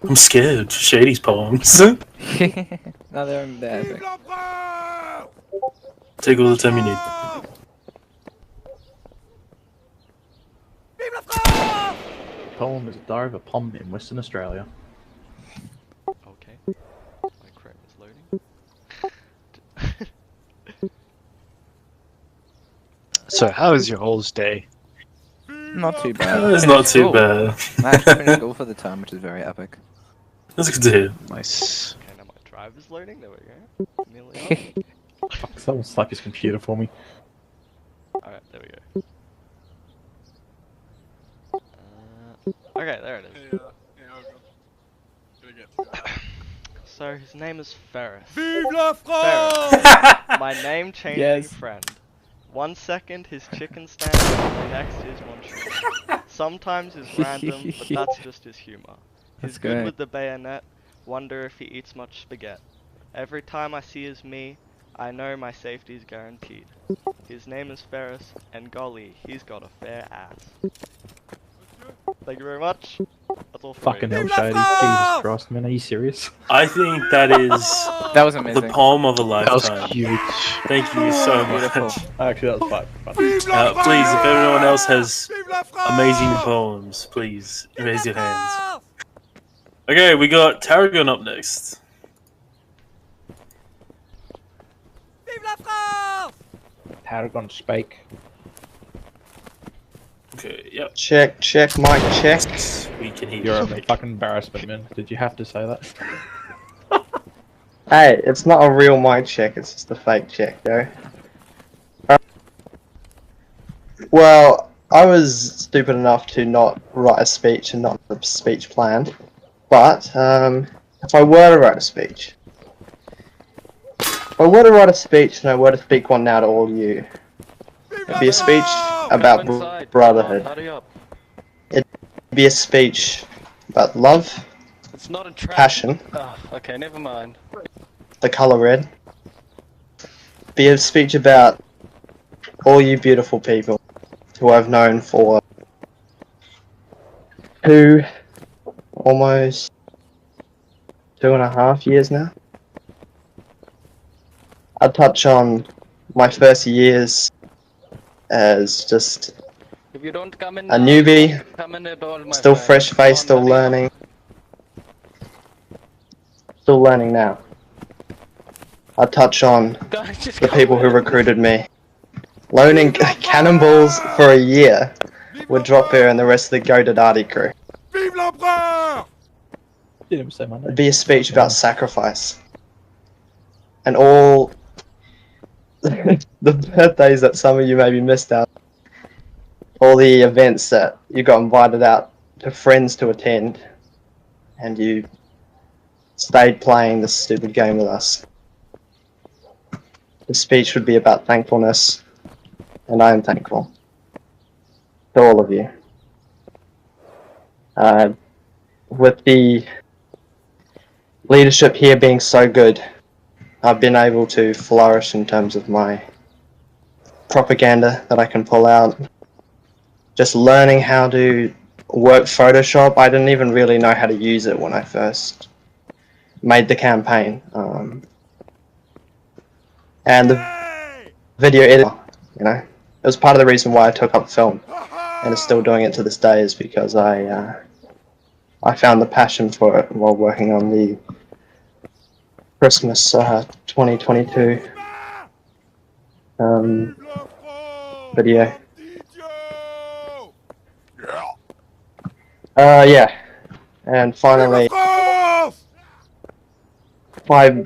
I'm scared. Shady's poems. No, they're epic. Take all the time you need. Poem is a diary of a pom in Western Australia. Okay. My crate is loading. So, how was your whole day? Not too bad. It's not too bad. I actually finished school for the term, which is very epic. That's good to hear. Nice. Okay, now my drive is loading. There we go. Nearly on. Fuck, someone slapped his computer for me. Alright, there we go. Okay, there it is. So his name is Ferris. Vive la Ferris, my name changing Yes. friend. 1 second his chicken stand, the next is monstrous. Sometimes is random, but that's just his humor. He's That's good great. with the bayonet, wonder if he eats much spaghetti. Every time I see his me, I know my safety's guaranteed. His name is Ferris, and golly, he's got a fair ass. Thank you very much. That's all for Fucking me. hell, Shady. Jesus Christ, man, are you serious? I think that is That was amazing. the poem of a That was lifetime. huge. Thank you so Beautiful. much. Actually, that was fun. Please, if everyone else has amazing poems, please raise your hands. Okay, we got Tarragon up next. Vive la France! Paragon Spake. Okay, yep. Check, mic check. We can hear You're a you. fucking embarrassment, man. Did you have to say that? Hey, it's not a real mic check, it's just a fake check, yo. Well, I was stupid enough to not write a speech and not have a speech planned. But, if I were to write a speech, and I were to speak one now to all you, it'd be a speech about brotherhood. It'd be a speech about love, It's not a trap. passion, Okay, never mind. the colour red. Be a speech about all you beautiful people who I've known for almost 2.5 years now. I'll touch on my first years as just If you don't come in a now, newbie, you won't come in at all, my still friend. fresh Come faced, on, still hurry up. learning. Still learning now. I'll touch on Just the go people who in. recruited me. Loaning cannonballs for a year with Drop Bear and the rest of the Go Dodati crew. Vive l'empereur! Didn't even say my name. It'd be a speech about sacrifice. And all the birthdays that some of you maybe missed out. All the events that you got invited out to friends to attend. And you stayed playing this stupid game with us. The speech would be about thankfulness. And I am thankful. To all of you. With the leadership here being so good, I've been able to flourish in terms of my propaganda that I can pull out. Just learning how to work Photoshop. I didn't even really know how to use it when I first made the campaign. And the video editor, you know, it was part of the reason why I took up film, and is still doing it to this day, is because I found the passion for it while working on the Christmas 2022 video. Yeah. And finally, I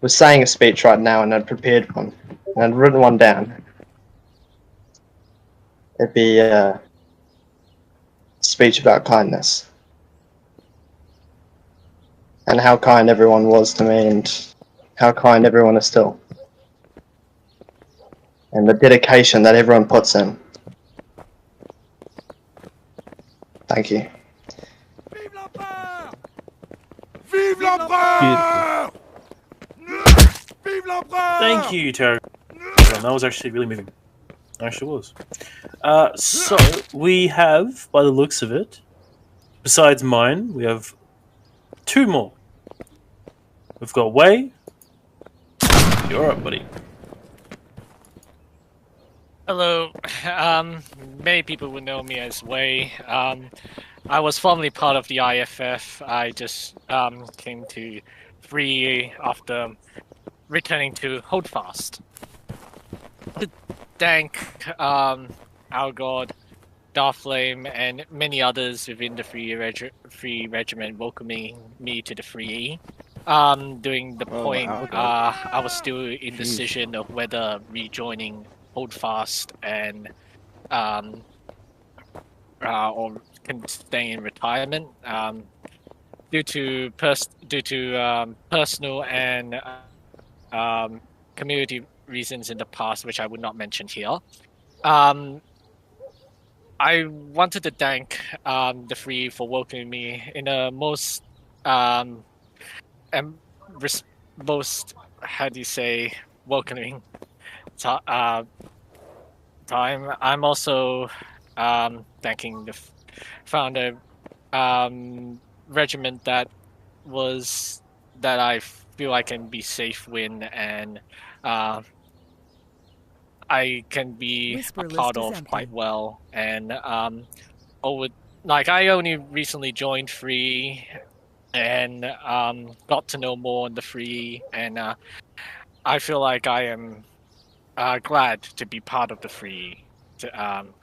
was saying a speech right now and I'd prepared one, and I'd written one down. It'd be a speech about kindness. And how kind everyone was to me, and how kind everyone is still. And the dedication that everyone puts in. Thank you. Vive l'empereur! Vive l'empereur! Thank you, Terry. That was actually really moving. Actually was. So we have, by the looks of it, besides mine, we have two more. We've got Wei. You're up, buddy. Hello. Many people would know me as Wei. I was formerly part of the IFF. I just came to 3 after returning to Holdfast. To thank our god Darkflame and many others within the free regiment welcoming me to the 3E. During the point, I was still in decision of whether rejoining Holdfast and or staying in retirement. Due to personal and community reasons in the past, which I would not mention here. I wanted to thank the Free for welcoming me in a most most, how do you say, welcoming time. I'm also thanking the founder regiment that I feel I can be safe with, and I can be Whisper a part list is of empty. quite well. And I only recently joined Free and got to know more on the Free, and I feel like I am glad to be part of the Free.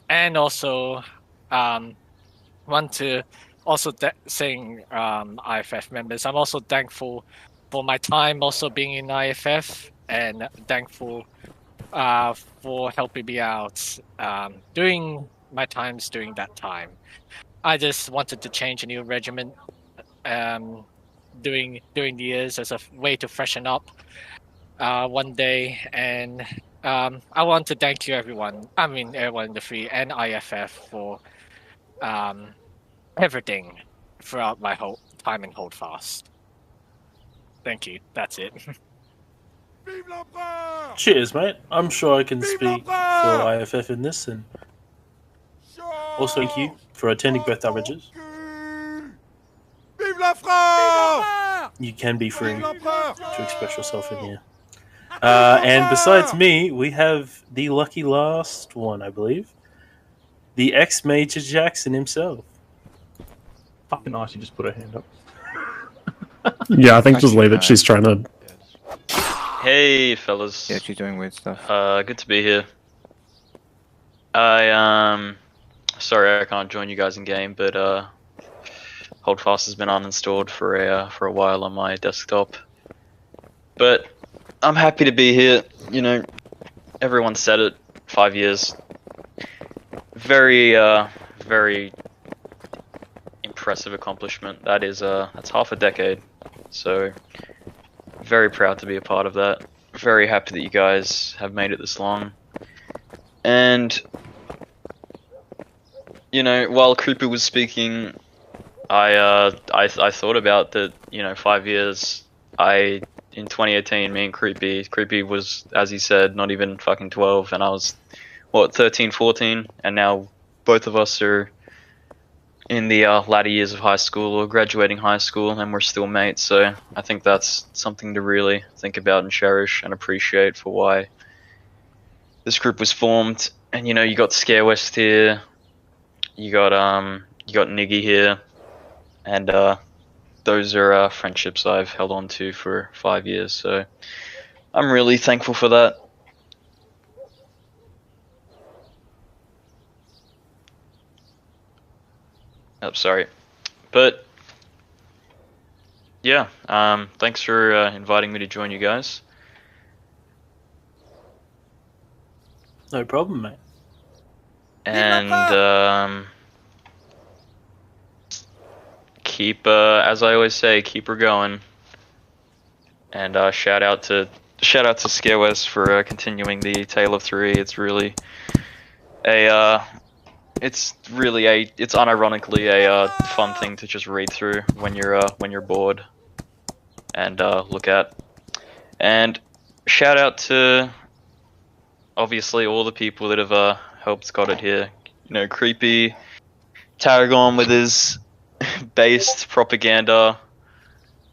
And also want to also saying IFF members, I'm also thankful for my time also being in IFF, and thankful for helping me out during my times during that time. I just wanted to change a new regiment during the years as a way to freshen up one day, and I want to thank you everyone. I mean everyone in the Free and IFF for everything throughout my whole time in Holdfast. Thank you. That's it. Cheers, mate. I'm sure I can speak for IFF in this, and also thank you for attending both our bridges. Vive la France! You can be free to express yourself in here. And besides me, we have the lucky last one, I believe. The ex-Major Jackson himself. Fucking nice, you just put her hand up. Yeah, I think just leave it. She's trying to. Hey, fellas. Yeah, she's doing weird stuff. Good to be here. Sorry I can't join you guys in game, but Holdfast has been uninstalled for a while on my desktop. But I'm happy to be here. You know, everyone said it. 5 years. Very impressive accomplishment. That's half a decade. So very proud to be a part of that. Very happy that you guys have made it this long. And you know, while Creeper was speaking, I thought about that. You know, 5 years. In 2018, me and Creepy was, as he said, not even fucking 12, and I was, what, 13, 14, and now both of us are in the latter years of high school or graduating high school, and we're still mates. So I think that's something to really think about and cherish and appreciate for why this group was formed. And you know, you got Scare West here, you got Niggy here, and those are friendships I've held on to for 5 years. So I'm really thankful for that. Oh, sorry. But yeah, thanks for inviting me to join you guys. No problem, mate. And keep, as I always say, keep her going. And shout out to Scare West for continuing the Tale of Three. It's really it's unironically a fun thing to just read through when you're bored and look at. And shout out to obviously all the people that have helped got it here. You know, Creepy, Tarragon with his based propaganda,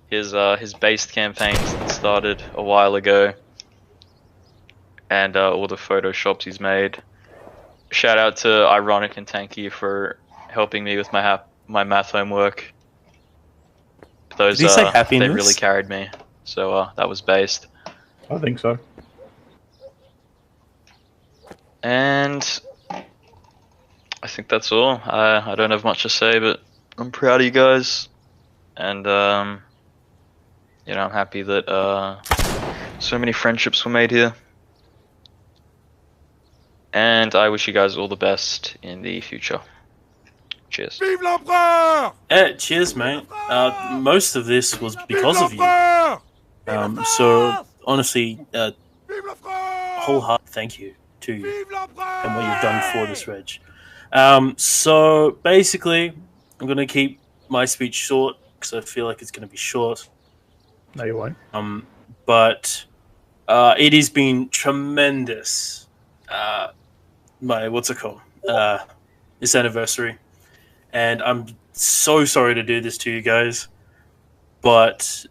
his based campaigns that started a while ago, and all the photoshops he's made. Shout out to Ironic and Tanky for helping me with my math homework. Those Did he say they happiness? really carried me. So that was based. I think so. And I think that's all. I don't have much to say, but I'm proud of you guys, and you know, I'm happy that so many friendships were made here. And I wish you guys all the best in the future. Cheers. Vive l'empereur! Cheers, mate. Most of this was because of you. So honestly, wholehearted thank you to you and what you've done for this reg. So basically, I'm gonna keep my speech short because I feel like it's gonna be short. No, you won't. But it has been tremendous. What's it called? This anniversary, and I'm so sorry to do this to you guys, but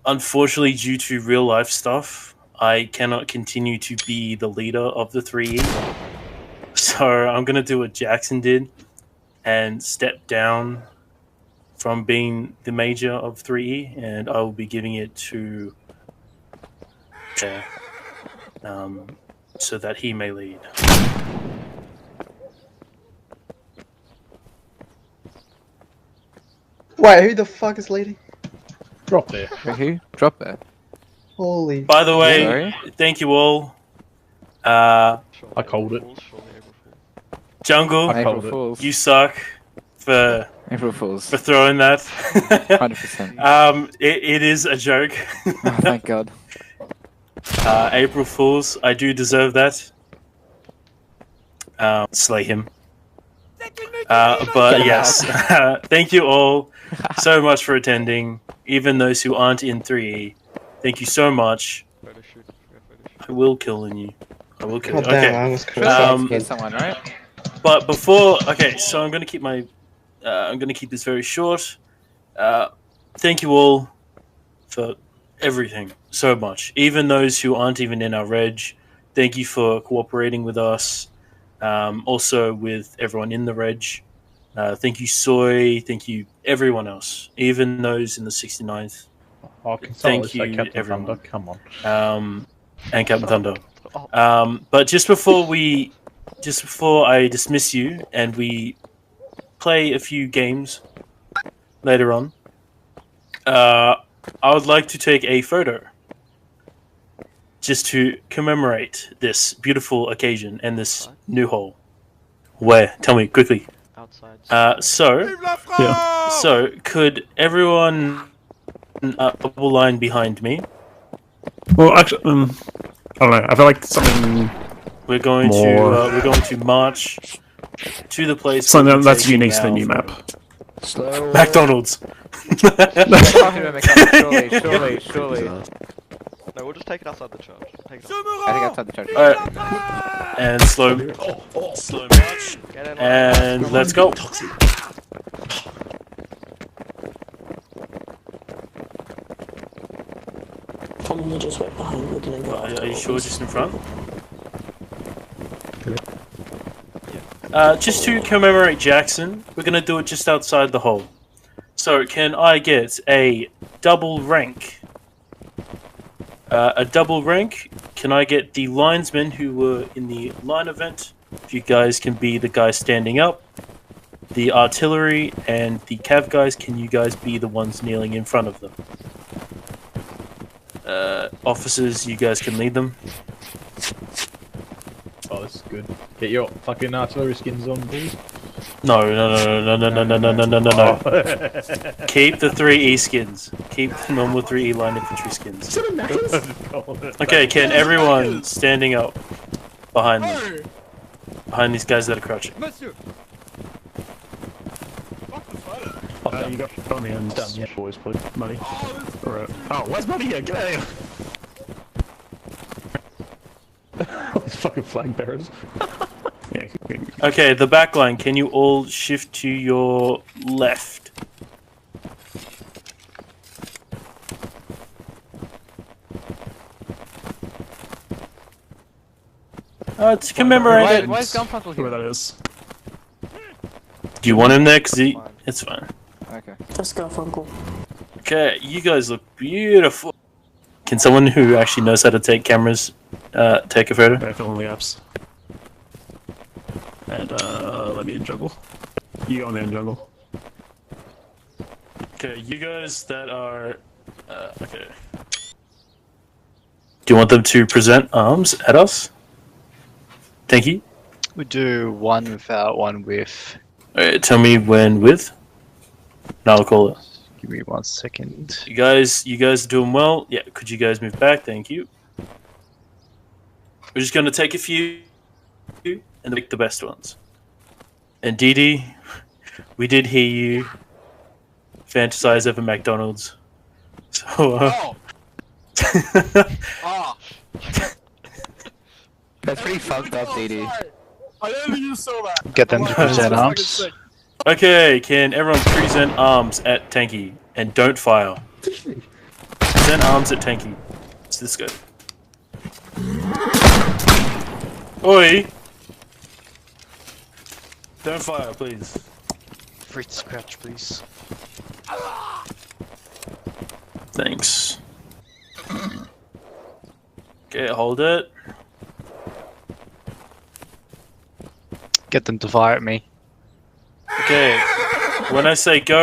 unfortunately, due to real life stuff, I cannot continue to be the leader of the 3E. So I'm gonna do what Jackson did and step down from being the major of 3E, and I will be giving it to so that he may lead. Wait, who the fuck is leading? Drop there. Who? Drop there. Holy. By the way, Sorry? thank you all. I called it. Jungle, April Fools. you suck for April Fools. for throwing that. 100%. It is a joke. Oh, thank God. April Fools, I do deserve that. Slay him. But yes, thank you all so much for attending. Even those who aren't in 3E, Thank you so much. I will kill you. I will kill you. God damn, Okay. I almost could have Get someone, right? But before, okay, so I'm gonna keep this very short. Thank you all for everything so much. Even those who aren't even in our reg, thank you for cooperating with us. Also with everyone in the reg. Thank you, Soy. Thank you, everyone else. Even those in the 69th. Oh, can someone Thank say you, Captain everyone. Thunder? Come on. And Captain Thunder. But just before I dismiss you and we play a few games later on, I would like to take a photo just to commemorate this beautiful occasion and this new hole. Where? Tell me quickly. Outside. So could everyone double line behind me? Well, actually, I don't know. I feel like something. We're going to march to the place. Something where we're that's taking unique to the our new photo. map. Slow. McDonald's. Surely. No, we'll just take it outside the church. Take it I think outside the church. Alright. And slow march. And let's go. Tom, just right behind you, didn't go Are you sure just in front? Just to commemorate Jackson, we're going to do it just outside the hole. So, can I get a double rank? Can I get the linesmen who were in the line event? If you guys can be the guys standing up. The artillery and the cav guys, can you guys be the ones kneeling in front of them? Officers, you guys can lead them. Oh, this is good. Get your fucking artillery skins on, please. No. Keep the 3E skins. Keep the normal 3E line infantry skins. Okay, can everyone standing up behind them? Behind these guys that are crouching. You got on the end. Done, yeah, boys, please. Money. Alright. Oh, where's money here? Get out of here! These fucking flag bearers. Yeah. Okay, the back line. Can you all shift to your left? To commemorate it. Why is Gunfuckle here? Where that is. Do you want him there? Cause it's fine. Okay. Let's go, Funkel. Okay, you guys look beautiful. Can someone who actually knows how to take cameras take a photo? I fill in the apps. And let me in jungle. You go in there in jungle. Okay, you guys that are okay. Do you want them to present arms at us? Thank you. We do one without, one with. Tell me when with. And I'll call it. Give me 1 second. You guys are doing well. Yeah, could you guys move back? Thank you. We're just gonna take a few and pick the best ones. And Dee Dee, we did hear you fantasize over McDonald's. So That's pretty fucked up, DD. I don't think you saw that. Get them to present arms. Okay, can everyone present arms at Tanky and don't fire? Present arms at Tanky. It's this good. Oi! Don't fire, please. Free to scratch, please. Thanks. Okay, hold it. Get them to fire at me. Okay, when I say go,